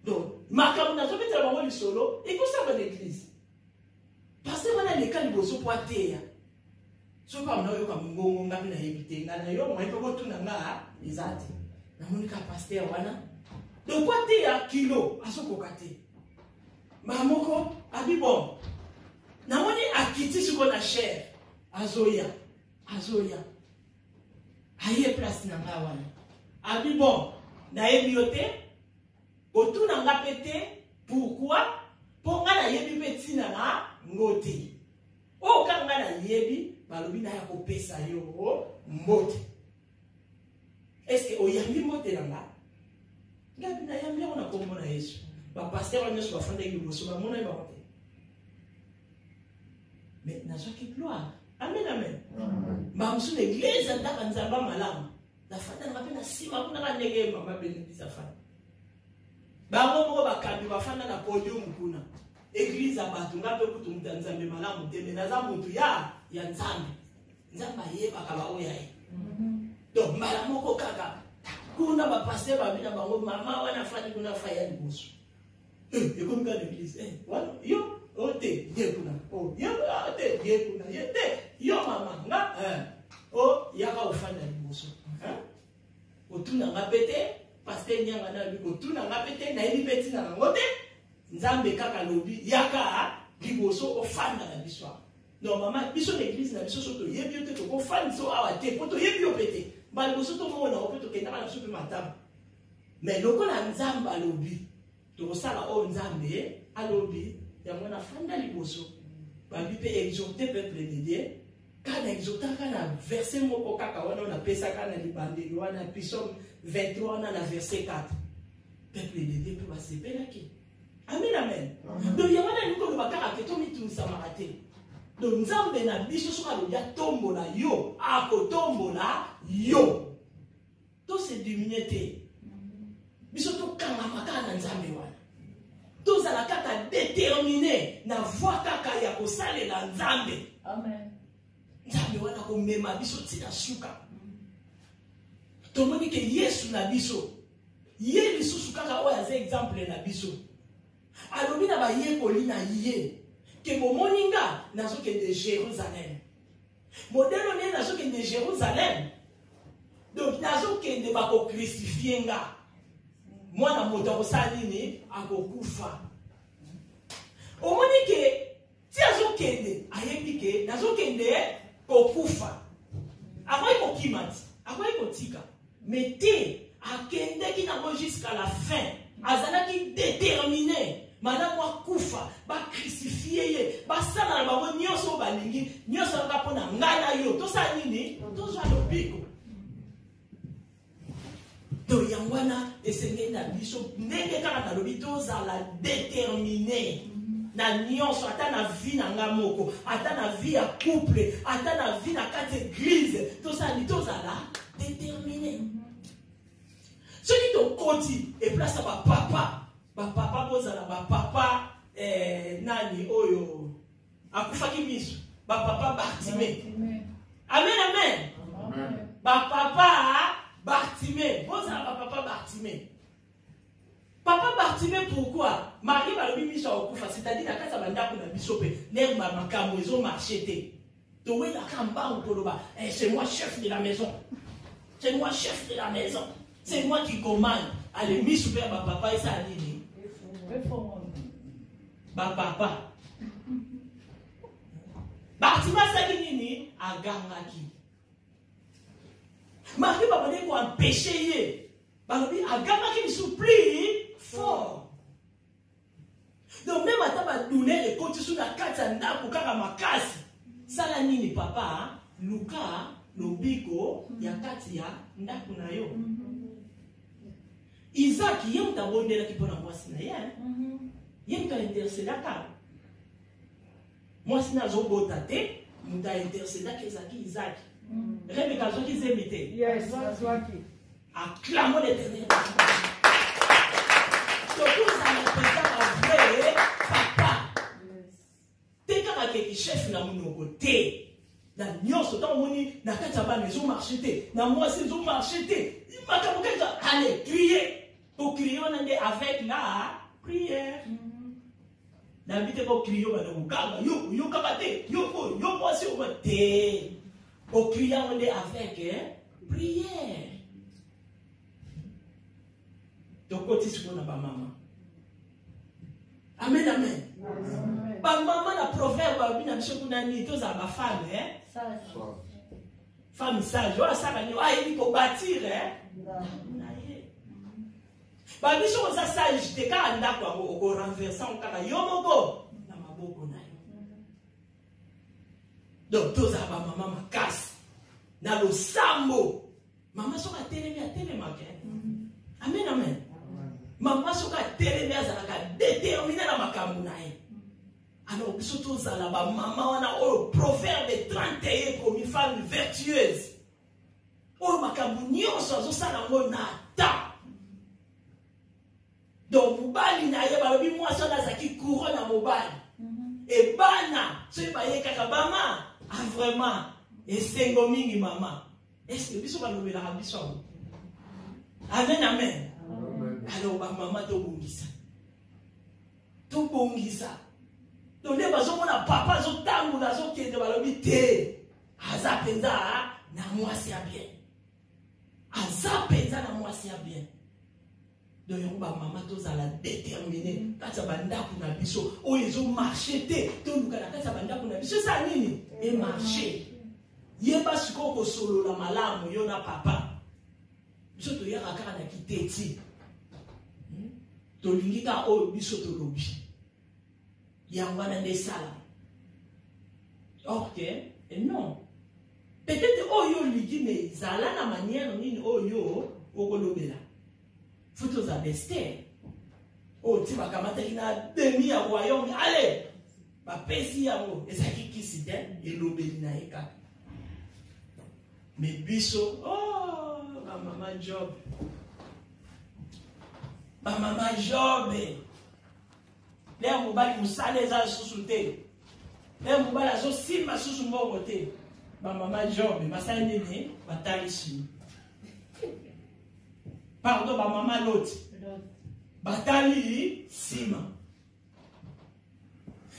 [SPEAKER 3] Donc, makambo nazo beta ba ko lisolo et ko ça ba l'église. Parce que wana le kali boso poateya. So pa mna yo ka ngongo ngapi na yebite ngana yo mo ipo ko tuna nga izati. Na monika pasteur wana. Donc poateya kilo asoko kate. Mamoko, abi bon. Namoni akiti sur la chair. Azoya. Aye place na ngawana. Abi bon. Na ebiote. Otu na nga pete. Pourquoi? Pour nga na yebi peti na nga ngote. O ka nga na yebi. Balobi na ya kopesa yo. Mbote. Est-ce que oyambi mbote na nga? Gabi na yambi on a kombo na Yesu. Ba pasteur on nyonso bafanda liboso ba mona ba kote. Mais na soki gloire. Amen amen. Ba musu l'église ndaka nzamba malamu. La fanda na pena sima kuna ka ndenge mama benedisa fanda. Ba ngo ba kandu bafanda na podium kuna. Église abatu ngabe kutu nzambe malamu te na za mutu ya nzambe. Nzamba yeba kaba oya ye. Donc malamu ko kaka. Kuna ba pasteur ba bina bango mama wana fandi kuna faya liboso. Et comme dans l'église, voilà, yo, ote, yekuna, oh, yo, ote, yekuna, yete, yo, maman, nga, oh, yaka ofanda liboso, otuna nga pete, parce que nyanga na bi, otuna nga pete, na yini peti na ngote, nzambe kaka lobi, yaka, liboso, ofanda na biswa. Non, maman, biso l'église na biso soto, yebi ote, toko ofanda so awate, poto yebi opete, ba liboso to mo na opeto kenda na sope matam. Mais loko na nzamba lobi, tosala o nzambe alobi yango na fanda liboso babi pe exhorter peuple de Dieu kana exhorter kana verset moko kaka wana na pesa kana libande wana Psaume 23 na verset 4 peuple de Dieu peut basepela ki amen amen donc yana niko lo bakaka ke to mitu samarate donc nzambe na biso soka lo ya tombola yo akotombola yo to se diminuer biso to kanga makana nzambe wana tous à la kaka déterminé na voix kaka ya kosale la nzambe
[SPEAKER 4] amen
[SPEAKER 3] nzambe wana ko mema biso tina suka tomoni ke Yesu na biso ye lisusu kaka oya za exemple na biso alobi na ba yekoli na ye ke bomoni nga nazoke de Jérusalem modelo ne nazoke de Jérusalem donc nazoke de ba ko crucifier nga mwana moto akosali ni akokufa omoni ke ti azokende ayebi ke nazokende kokufa akoki kokima ti akoki kotika mais te akendeki nango jusqu'à la fin azalaki déterminé madame akufa bacrucifie ye basala na bango nyonso balingi nyonso kaka mpo na ngai na yo tosala nini tozwa lobiko to yangwana esengeli na biso ndenge kaka nalobi tozala déterminé na nyonso ata na vie na nga moko ata na vie ya couple ata na vie na kati église tozala déterminé soki tokoti eplace ya bapapa bozala bapapa nani oyo akufaki miso bapapa Bartimée amen amen bapapa Bartimée, vous avez papa Bartimée. Papa Bartimée, pourquoi? Marie va le mis au coufa, c'est-à-dire la casa banda pour la bisope, l'herbe à ma camoison marcheté. Towe la kamba ou poloba, c'est moi chef de la maison. C'est moi chef de la maison. C'est moi qui commande. Allez, mis super papa et ça a dit. Papa. Bartimée, ça dit nini? Agangaki. Marie va venir pour empêcher. Balobi agama qui nous supplie fort. Donc même à ta donner les côtés sur la carte na pour kaka makasi. Sala nini papa Luka lobiko ya kati ya ndaku na yo. Isaac yem ta bondela ki pona mwasi na ye. Yem ta intercéder ka. Mwasi na zo bota te, muta intercéder ke Isaac. Rebecca zoki zemite.
[SPEAKER 4] Yes, zoki.
[SPEAKER 3] Acclamons l'Éternel. Donc tout ça me vrai papa. T'es comme quelqu'un chef na mon côté. Na nyonso tant moni na kati ba maison marché na moi c'est zo marché. Il m'a comme quelqu'un allez crier. Pour crier on est avec la prière. Na bité ko crier ba do kanga yo kabate yo moi c'est au té. Au crier on est avec prière. Donc, côté ce qu'on a pas maman. Amen, amen. Ba maman na proverbe ba bina biso kuna ni to za ba femme femme sage wa saka ni ai ni ko bâtir ba biso ko sa sage te ka anda ko ko renversant ka yo moko na maboko na yo. Donc to za ba maman makasi na lo sambo mama soka telemi atelemaka. Amen, amen. Mama soka telemi azalaka déterminé na makambo na ye. Alors, surtout ça là-bas, maman, on a un proverbe 31 comme une femme vertueuse. Oh, ma cabounion, ça n'a pas donc, Moubali n'a pas eu moi, ça n'a qui couronne à Moubali. Et Bana, c'est pas y kakabama, ah vraiment, et c'est gomingi maman. Est-ce que bisou va nous la rabisson? Amen, amen. Alors, maman, to bongisa. To bongisa. Donc, les gens qui papa, ils ont tango, ils ont qui est balobi te. Aza penza na moi c'est bien. Aza penza na moi c'est bien. Donc, ils ont maman tous à la déterminer. Quand ça va ndaku na biso, oh ils ont marché te. Donc, quand ça va ndaku na biso, ça nini? Et marché. Yeba siko ko solo la malamu yo na papa. Biso to yaka kaka na kiteti. To lingika o biso to lobi. Yangwana de sala. Ok, et non. Peut-être oyo ligi mais zala na manière nini oyo okolobela. Faut za bester. Oh tu vas kamata ina demi ya royaume. Allez. Ba pesi yango ezaki kisite elobeli na eka. Mais biso oh ma maman Job. Ma maman Job. Les mobali musale za susute. Les mobali zo simba susu mbongo te. Ba mama Job masale nene batalishi. Pardon ba mama Lot. Batali sima.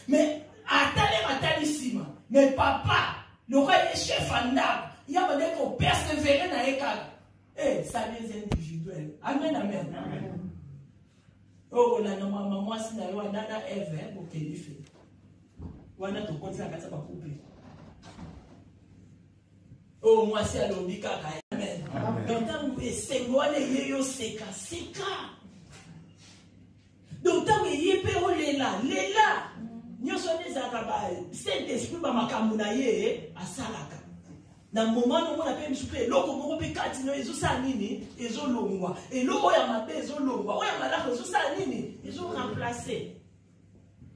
[SPEAKER 3] Mais atale batali sima. Mais papa, le roi est chef en arbre. Il y a besoin qu'on persévérer dans les cas. Eh, ça les individuels. Amen, amen. Amen. Oh, la maman, moi, si na loi nana Eve, pour qu'elle fait. Wana to continue à faire couper. Oh, moi, si elle dit kaka. Amen. Donc, tant que c'est moi les yo seka. Donc, tant que yépe o lela. Nyoso ne zakaba. Saint esprit ba makamuna ye asalaka. Na moment où on appelle souper loko moko pe kati no ezo sa nini ezo longwa et loko ya mabe ezo longwa oya malaka ezo sa nini ezo remplacer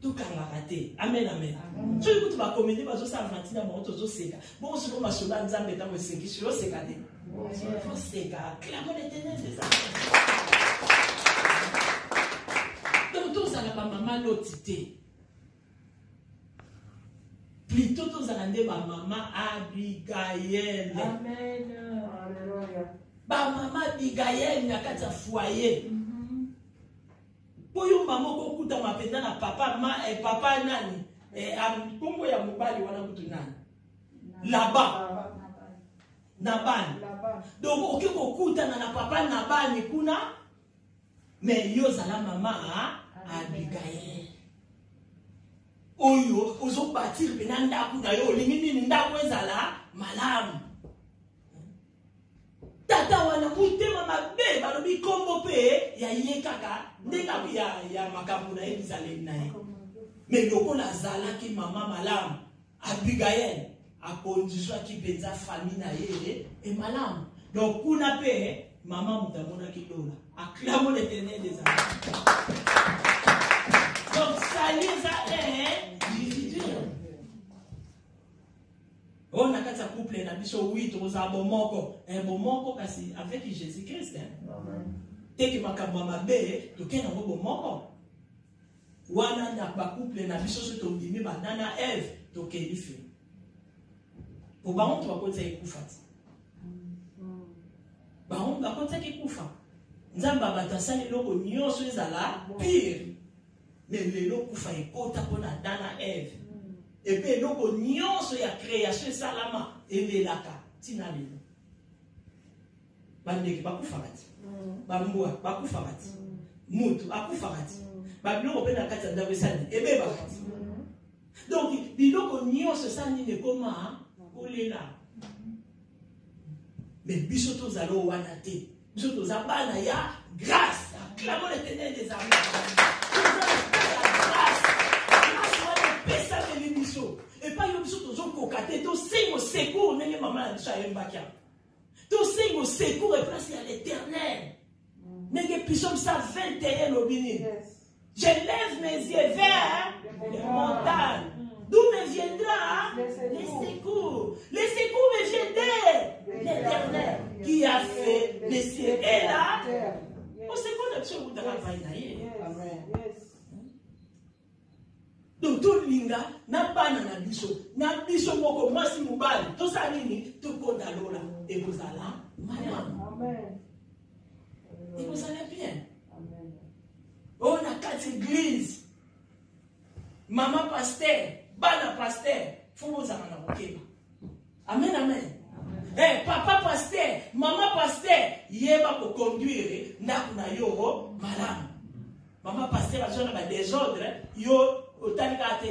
[SPEAKER 3] tout kanga raté. Amen, amen. Tu écoutes ma comédie bazo sa Argentina ba ozo seka bon sur ma sola nzambe ta mo sengi sur seka de faut seka clairement l'éternel des âmes. Donc tout ça la maman lotité. Plutôt tous allez ma maman Abigail.
[SPEAKER 4] Amen.
[SPEAKER 3] Ba maman Abigail na kati foyer. Poyo maman ko kuta mapenda na papa papa nani kombo ya mobali wana kutu nani Laban. Naban. Donc oke ko kuta na papa Naban kuna mais yo zala maman Abigail. Oyo ozo bâtir benanda ku na yo lingini ndako ezala malamu tata wana mutema mabe balobi kombo pe ya yekaka ndeka ya makambo na Yerusalem na ye mais lokola zala ki mama malamu Abigail a condition ki penza famille na ye et malamu donc kuna pe mama mutamona ki lola acclamo l'Éternel des armées. Donc ça les a individuel. On a quatre couples na biso 8 oza bomoko bomoko kasi avec Jésus-Christ. Amen. Teke makambo mabe to kena bomoko. Wana na ba couple na biso so to ndimi ba nana Eve to kelife. Pour ba on to ko tsa ikufati. Ba on ba ko tsa ikufa. Nzamba batasali loko nyonso ezala pire. Mais le loko fa ekota pona dana Eve. Et puis loko nyonso ya création salama ebelaka tina lelo. Bandeki bakufakati. Bambua bakufakati. Mutu akufakati. Babylon open na kati ya ndako esani ebeba kati. Donc biloko nyonso sani ne koma kolela. Mais biso tozalo wana te. Biso tozabana ya grâce. Acclamons l'Éternel des armées. Et pas yo biso tozo kokate to sing au secours nenge maman la biso ayembakia. To sing au secours et place à l'Éternel. Nenge psaume 121 lobini. Je lève mes yeux vers les montagnes. D'où me viendra les secours? Les secours me viennent de l'Éternel qui a fait les cieux et la terre. Au secours de biso utaka painaye. Amen. Donc tout linga na bana na biso moko mwasi mubali to salini to kodalola et vous allez madame. Amen. Et vous allez bien. Amen. On a quatre églises. Maman pasteur, bana pasteur, faut vous amener au Kenya. Amen, amen. Eh, papa pasteur, maman pasteur, yeba pour conduire na yo madame. Maman pasteur a joué dans désordre, yo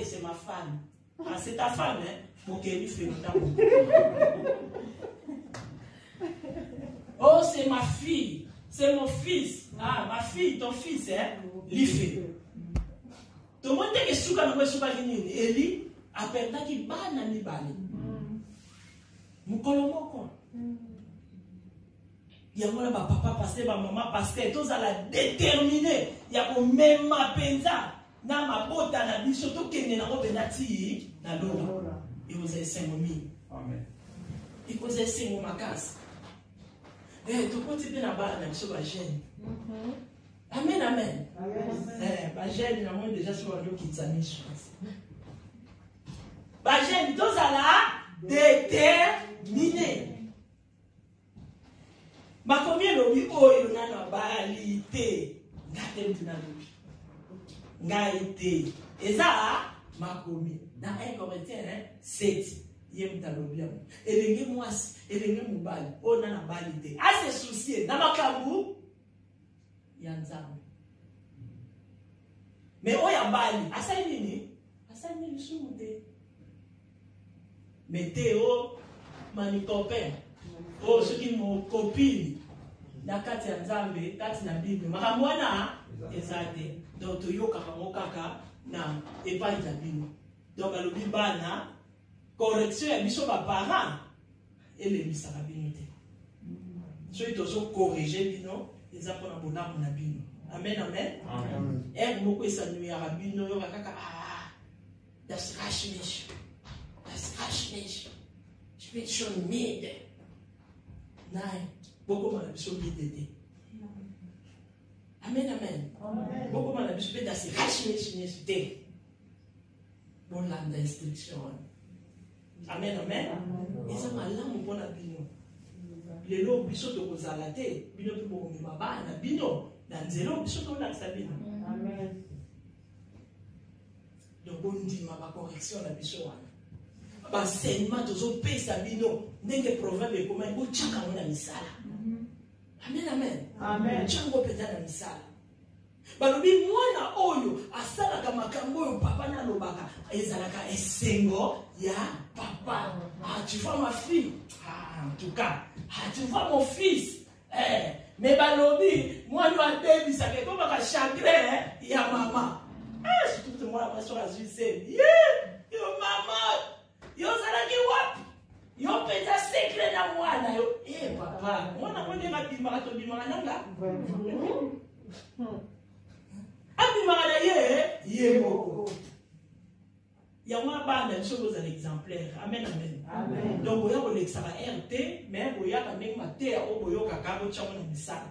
[SPEAKER 3] c'est ma femme. Ah, c'est ta femme, hein? Pour qu'elle lui fait le temps. Oh, c'est ma fille. C'est mon fils. Ah, ma fille, ton fils, hein? Lui fait. Tout le monde dit que souka n'a pas souka vini. Eli, appelle ta qui bana ni bali. Mukolo moko. Yango na papa pasteur, ma maman pasteur, tous à la déterminer. Yako même ma penza. Na mabota na biso to kende na robena ti na lola et vous avez 5 000. Amen. Et vous avez 5 000 makasi. Eh to ko ti na ba na biso ba jeune. Amen, amen. Eh ba jeune na mo déjà sur le kitsani chance. Ba jeune to zala déterminé. Ba combien lobi oyo na ba lité ngatem tu na lobi. Ngaïté. Et ça, ma commis. Dans 1 Corinthiens 7, yem talobia. Et les gens, et les gens moubali. On a la balité. À se soucier. Dans ma kabou, yanzam. Mais on y a bali. À ça, il est soudé. Mais Théo, manitopé. Oh, ceux qui m'ont copine. Na kati ya nzambe, kati na Bible. Makamwana, ezate. Donc, tu kaka na epai na bino. Donc, alobi bana correction ya biso ba parents et les misaka bino te. So ito so corriger bino, eza pona bonamu na bino. Amen, amen. Amen. Et moko esanu ya bino yo kaka das rasch nicht. Das rasch nicht. Ich bin schon müde. Nein, boko mana biso bidete. Amen, amen. Beaucoup de gens ont dit que bon là d'instruction. Amen, amen. Et ça m'a là mon bon abino. Les lots biso to kozalate, bino to ko mibaba na bino, na nzelo biso to na sabino. Amen. Donc on dit ma correction na biso wana. Ba enseignement to zo pesa bino, ndenge proverbe ko mai bo chaka mona misala. Amen, amen. Amen. Chango peta na misala. Balobi mwana oyo asalaka makambo oyo papa na lobaka ezalaka esengo ya papa. Ah, tu vois ma fille? Ah, en tout cas. Ah, tu vois mon fils? Mais balobi mwana wa baby ça que comme un chagrin ya maman. Ah, surtout moi la sur la Suisse. Yo maman. Yo zalaki wapi? Yo peta secret na mwana yo. Papa, mwana mwana mabimaka to bimaka nanga. Abimaka ye moko. Il y a un bande de choses exemplaires. Amen, amen. Amen. Donc, il y a un examen RT, mais il y a quand même un terre au boyo kakabo tchamon misal.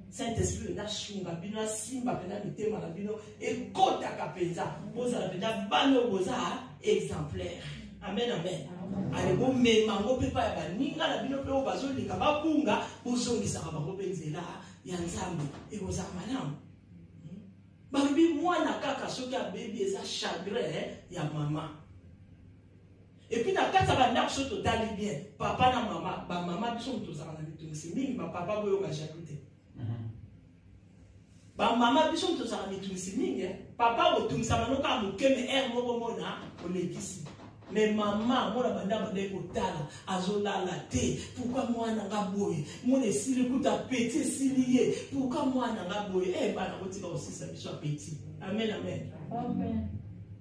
[SPEAKER 3] Saint-Esprit na shunga bino simba pena mitema na bino et kota kapenza. Boza la pena bano boza exemplaire. Amen, amen. Allez, bon, mais mango pepa ya baninga la bino pe o bazo lika babunga bozongisa ka bango penzela ya nzambe et boza malam. Babi mwana kaka soki a baby eza chagrin ya maman. Et puis na kata ba ndako so totali bien. Papa na mama, ba mama biso mutozaka na bitumisi mingi ba papa boyo ba jaloute. Ba maman biso to ça mitumisi mingi. Papa otumisa manoka mukeme moko mona olekisi. Mais maman, moi la bande de kotala, azolala te. Pourquoi moi nanga boye? Mon esili kuta petit silié. Pourquoi moi nanga boye? Eh ba na kotika aussi ça biso petit. Amen amen. Amen.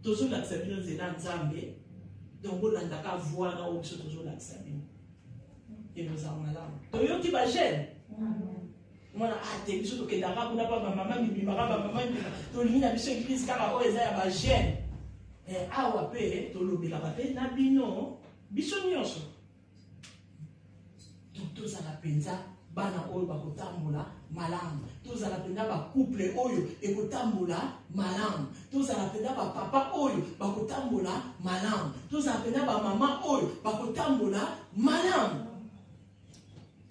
[SPEAKER 3] Toujours la sabino zela nzambe. Donc on ndaka voir na obiso toujours la sabino. Et nous avons malade. Toyo ki ba gêne. Moi na ate biso to kendaka kuna pa maman mi maraba maman to lina biso église kaka o eza ya ba gêne. Awa pe tolobela bape na bino biso nyonso tozala penza bana oyo bakotambola malamu tozala penza bacouple oyo ekotambola malamu tozala penza bapapa oyo bakotambola malamu tozala penza bamama oyo bakotambola malamu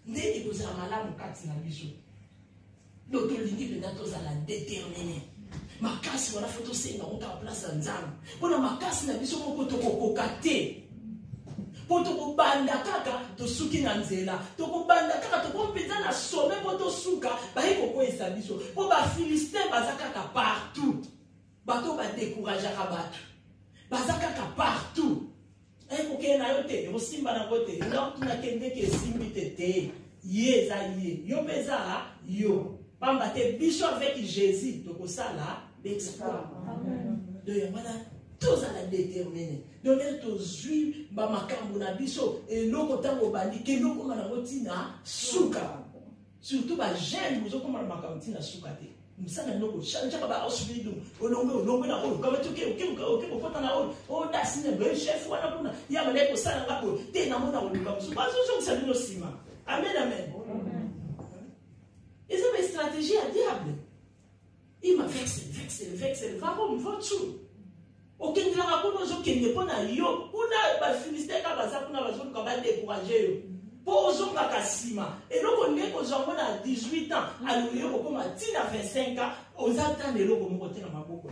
[SPEAKER 3] nde ekozala malamu kati na biso donc tolingi penza tozala déterminé. Makasi wana foto senga on ta place nzambe pona makasi na biso moko tokokoka te po tokobanda kaka tosuki na nzela tokobanda kaka tokompeza na some po tosuka bayi kokwesa biso po bafilistin baza kaka partout bato badécourageaka bato baza kaka partout ekokee na yo te ekosimba nango te eloko tunakendeke esimbi te te ye eza ye yo mpe eza yo pamba te biso avec Jésus tokosala l'exploit. Donc voilà, tous à la déterminer. Donc tous juifs ba makambo na biso et loko tango bandi ke loko na rotina suka. Surtout ba jeune vous comme makambo tina suka te. Msana loko chanja ba osbidu olongo na olo kama tuke oke okota na olo o dasine be chef wana kuna ya maleko sala ngako te na mona oluka musu ba zo ça dino sima. Amen amen. Et c'est une stratégie à diable. Il m'a vexé. Va comme voiture. Aucun de la raconte qui n'est pas na yo. Kuna ba Philistins ka baza kuna bazo ka ba décourager yo. Pozo ka kasima. Et donc on est aux enfants à 18 ans, à l'ouyo comme à 25 ans, aux attentes de l'eau comme côté na maboko.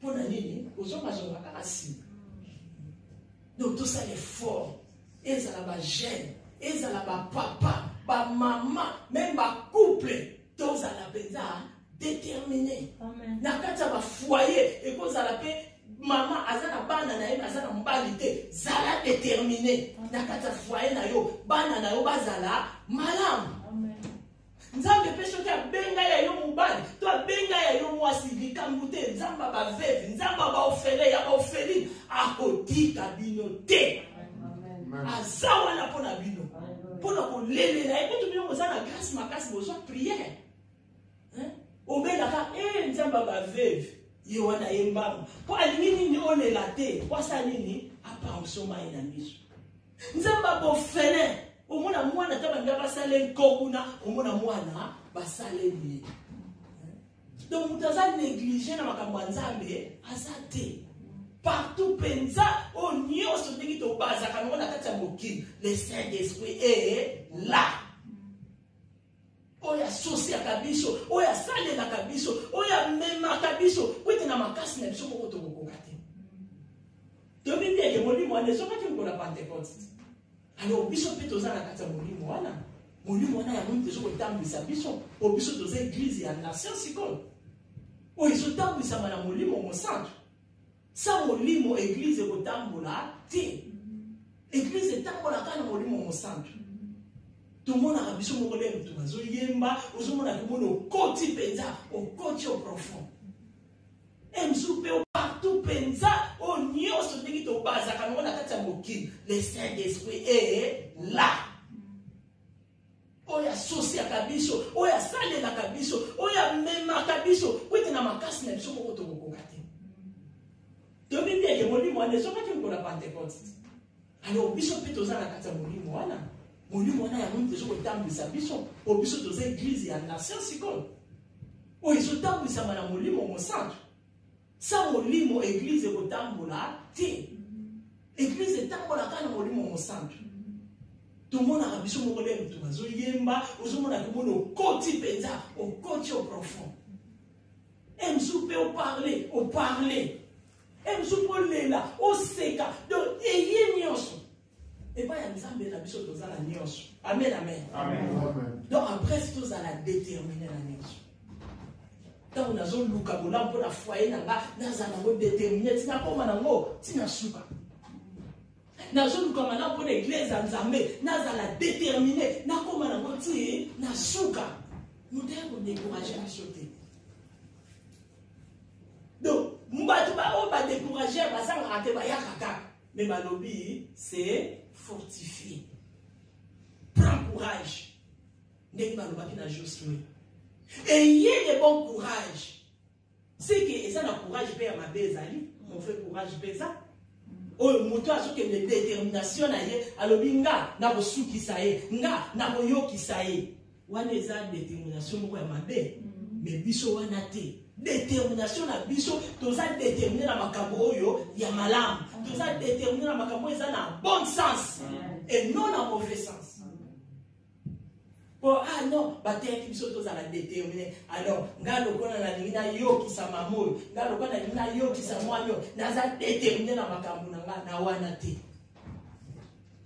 [SPEAKER 3] Pour na nini, aux enfants ka kasima. Donc tout ça est fort. Et ça la ba gêne. Et ça la ba papa. Ba maman, même ba couple, tous à la beza déterminé. Nakata ba foyer, et cause à la paix, maman, azana bana na yo, azana mbalite, zala déterminé. Nakata foyer na yo, bana na yo bazala malam. Nzambe pe soki abenga ya yo mobali, to abenga ya yo mwasi likambu te, nzamba ba veve, nzamba ba ofele ya ba ofeli, akotika bino te. Azawa na pona bino. Pour nous lever là, et puis nous avons la grâce, ma grâce, besoin de prière. Au ben là, nzamba ba veve, yowana yemba. Pour alimini ni on est là te, pour ça nini, apa osoma ina miso. Nzamba bo fene, au mona mwana taba ngaba sale kokuna, au mona mwana ba sale ni. Donc mutaza négliger na makambo nzambe, azate. Partout penza au nyoso ndiki to baza kana na kati ya mokili le Saint-Esprit est là. Oya sosi akabiso, oya sale na kabiso, oya mema kabiso, kwete na makasi na biso moko to kokokate. To bibi ke molimo ane soka ki ko na Pentecôte. Alors biso pe toza na kati ya molimo wana. Molimo wana ya mungu tezo ko tambisa biso, o biso toza église ya nation sikolo. O iso tambisa mana molimo mo centre. Ça molimo église kotambola te. Église tambola kana molimo mo centre. Tout le monde a biso mo kolem to bazo yemba, ozo mona ko mono koti penza, o koti au profond. Emsupe o partout penza, o nyoso ndiki to baza kana mona kati ya mokili. Le Saint-Esprit est là. Oya sosi ya kabiso, oya sale na kabiso, oya mema kabiso, kwete na makasi na biso moko to kokokate. Donc, il y a des molimo, on est sur la Pentecôte. Alors, biso pe toza na kati ya molimo wana. Molimo wana ya mungu tezo ko tambisa biso, o biso toza église ya nation sikolo. O iso tambisa mana molimo mo centre. Sa molimo église ko tambola te. Église tambola kana molimo mo centre. Tout le monde a biso mo kolem to bazo yemba, ozo mona ko mono koti penza, o koti au profond. Emsupe o parler. Et nous là, au seka, donc ayez nyonso. Et pas y a la biso toza la nyonso. Amen amen. Donc après tous à la déterminer la nyonso. Tant on a zone luka bola pour la foyer nanga, naza nango déterminé, tina koma nango, tina suka. Na zone luka mana pour l'église anzambe, naza la déterminé, na koma nango ti na suka. Nous devons décourager à sauter. Donc, mbatu ba o ba décourager ba sa rater ba yakaka. Mais ma lobby c'est fortifier. Prends courage. N'est pas le baki na Josué. Ayez le bon courage. C'est que ça na courage paye ma bezali, on fait courage paye ça. Oh moto aso que de détermination na ye, alobi nga na bosu ki saye, nga na boyo ki saye. Wana eza détermination mo ya mabe. Mais biso wana te. Détermination na biso, toza déterminé na makambo oyo ya malamu. Toza déterminé na makambo eza na bon sens et non na mauvais sens. Oh ah non, bateki biso toza la déterminé. Alors, nga lokona na lingina yo ki sa mamoyo, nga lokona na lingina yo ki sa mwanyo, naza déterminé na makambo na nga na wana te.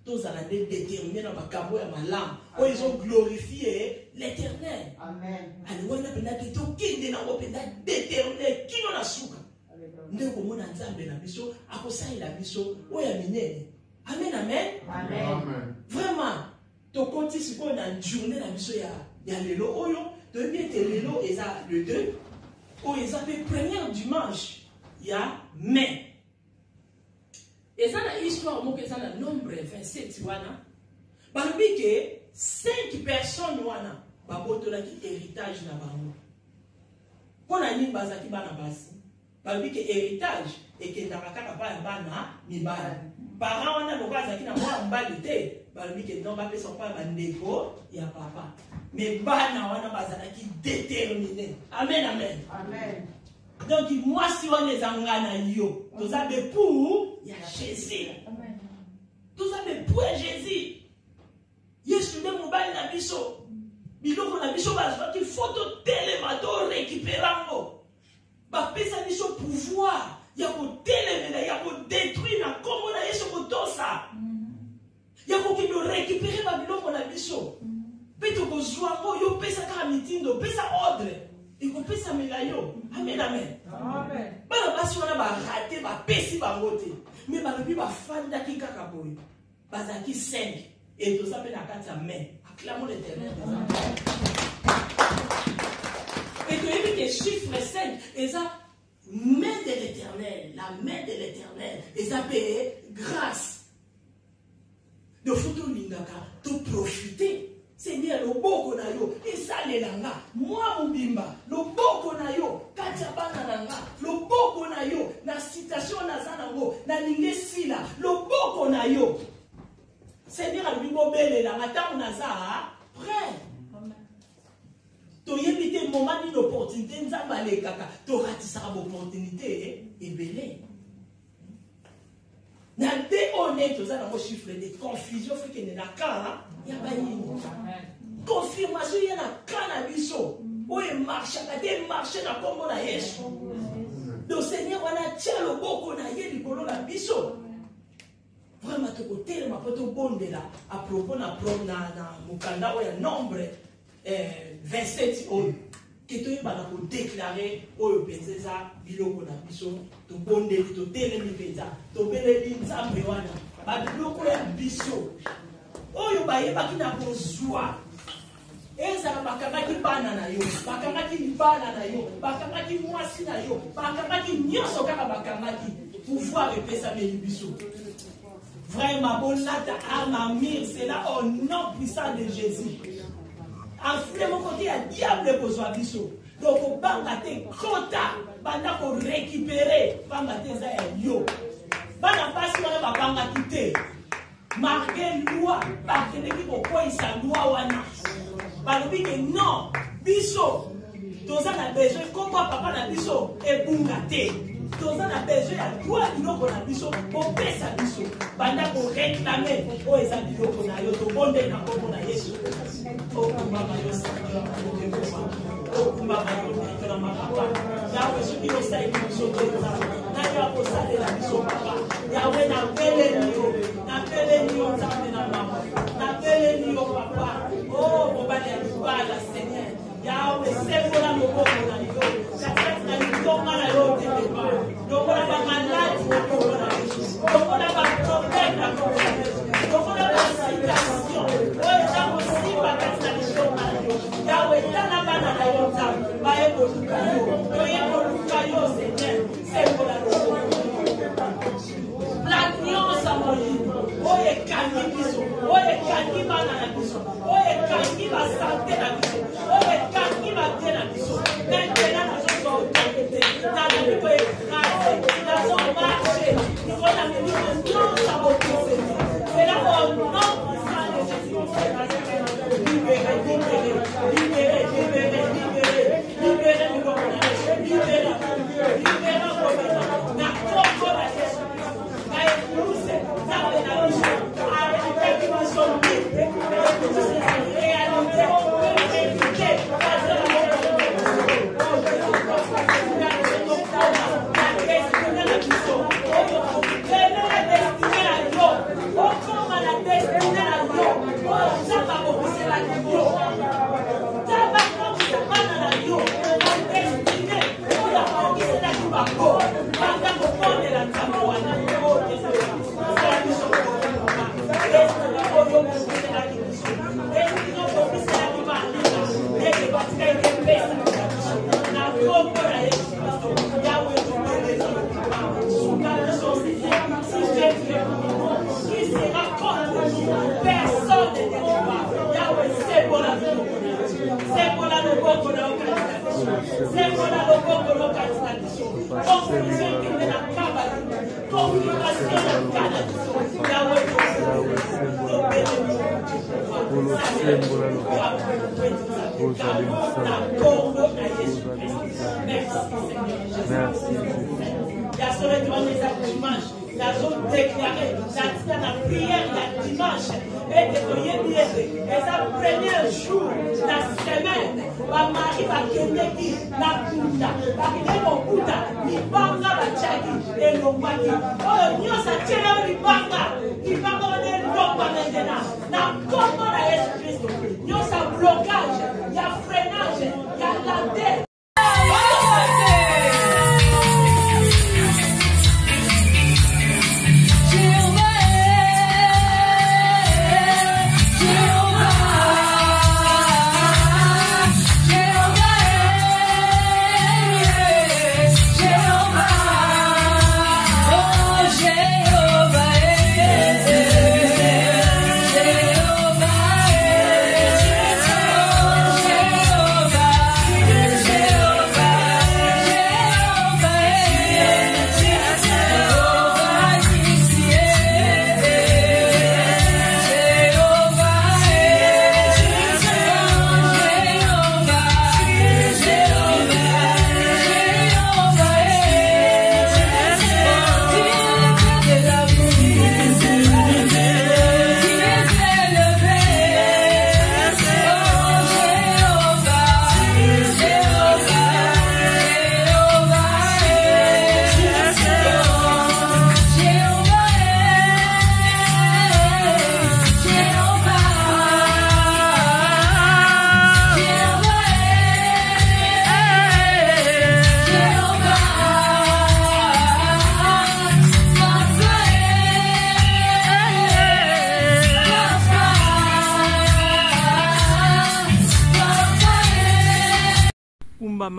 [SPEAKER 3] Toza la déterminé na makambo ya malamu. Oh, ils ont glorifié l'Éternel. Amen. Alors, on a pensé que tout qui est dans le pays déterminé, qui n'en a souka. Nous avons un ensemble na biso, à ça il a biso, oh ya minene. Amen, amen. Amen. Vraiment, to compte si on a une journée na biso ya lelo oyo, de bien te lelo eza le 2, ou eza le premier dimanche, ya mai. Et ça na histoire mo que ça na nombre 27 wana. Balobi que 5 personnes wana babotola ki héritage na bango. Pona nini bazaki bana basi. Balobi que héritage ekendaka kaka pa bana mibala. Parents wana lokwa azaki na mwa mbali te. Balobi que non bapesa pa bandeko ya papa. Mais bana wana bazalaki déterminé. Amen, amen. Amen. Donc moi si on les engana yo, tous avez pour il y a Jésus. Amen. Tous avez pour Jésus. Yesu de mobile na biso. Biloko na biso bazwa ki photo télémato récupérango. Ba pesa biso pouvoir ya ko télémela ya ko détruire na kombo na Yesu ko tosa. Ya ko ki do récupérer ba biloko na biso. Peto ko zwango yo pesa ka mitindo, pesa ordre. Et qu'on peut s'améliorer. Amen, amen. Amen. Bana basi wana ba raté ba pesi ba ngote. Mais ba lobi ba fanda ki kaka boy. Bazaki 5 et tout ça peut na kati ya main. Acclamons l'Éternel. Et que il y a chiffre 5 et ça main de l'Éternel, la main de l'Éternel et ça paye grâce. De photo lingaka to profiter. Seigneur, le boko na yo, esale langa, moi mubimba, le boko na yo, kachabana langa, le boko na yo, na citation na zanango, na lingesila, le boko na yo. Seigneur, le bibo bele langa, ta unaza, prêt. To yebite moment d'une opportunité, nzamba le kaka, to ratissera l'opportunité, et belé. Na déhonnête, vous avez un chiffre de confusion, fait qu'il y a un cas, il y a pas de confirmation, il y a un cannabis. Où est marché, il y a marché dans le combo de Yesu. Donc, Seigneur, on a tiré le beau qu'on a eu du colon à biso. Vraiment, tu peux tellement pas te bonde là. À propos, na Mukanda, il y a nombre 27 euros. Que tu vas déclarer au Pézéza, Biloko na biso, to bonde, to télémi Péza, to béléli nzambe wana, ba biloko ya biso. Oyo ba yeba ki na kozwa. Eza bakangaki bana na yo, bakangaki libana na yo, bakangaki mwasi na yo, bakangaki nyonso kaka bakangaki pouvoir epesa meli biso. Vraiment, bon là ta arme mire, c'est là au nom puissant de Jésus. En fait, mon côté, il y a diable pour soi biso. Donc, on va te quota, banda ko récupérer, banda te za yo. Bana passe on va banga quitter. Marquer loi, parce que l'équipe au point sa loi wana. Balobi que non, biso. Toza na besoin comme papa na biso et bunga te. Toza na besoin ya toi biloko na biso, pour pesa biso. Banda ko réclamer o eza biloko na yo to bonde na kombo na Yesu. Oh, mama yo sa oh, mama yo na mama. Yawe suki yo sa ibi so toza. Na yo ko sa de la biso papa. Yawe na pele ni yo nzambe na mama. Na pele ni yo papa. Oh, mobali ya Seigneur. Yahweh, c'est pour la mobile,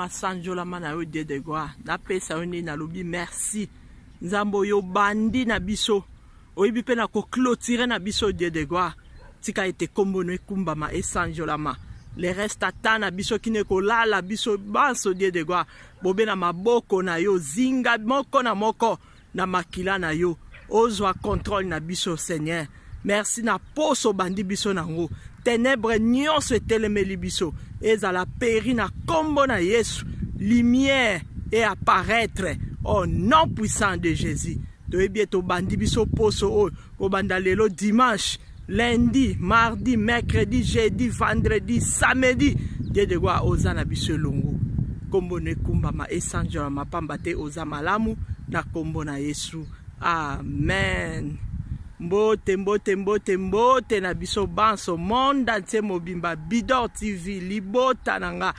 [SPEAKER 3] Masanjola mana yo de gloire na pesa oni na lobi merci nzambo yo bandi na biso oyibi pe na ko clôturer na biso de gloire tika ete kombono ekumbama esanjola ma le reste atana biso kine ko lala biso banso de gloire bobe na maboko na yo zinga moko na moko na makila na yo ozwa contrôle na biso Seigneur merci na poso bandi biso nango ténèbres nyonso etelemeli biso ezala péri na kombo na Yesu lumière et apparaître au nom puissant de Jésus toyebi to bandi biso poso o ko banda lelo dimanche lundi mardi mercredi jeudi vendredi samedi Dieu de gloire ozana biso longo kombo ne kumbama esanjola mapamba te oza malamu na kombo na Yesu amen. Mbote mbote mbote mbote na biso banso monde entier mobimba Bidor TV libota nanga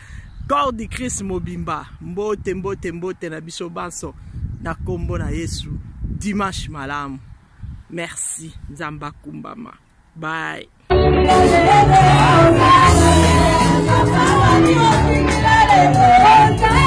[SPEAKER 3] corps du Christ mobimba mbote mbote mbote na biso banso na kombo na Yesu dimanche malamu merci nzamba kumbama bye.
[SPEAKER 5] Bye.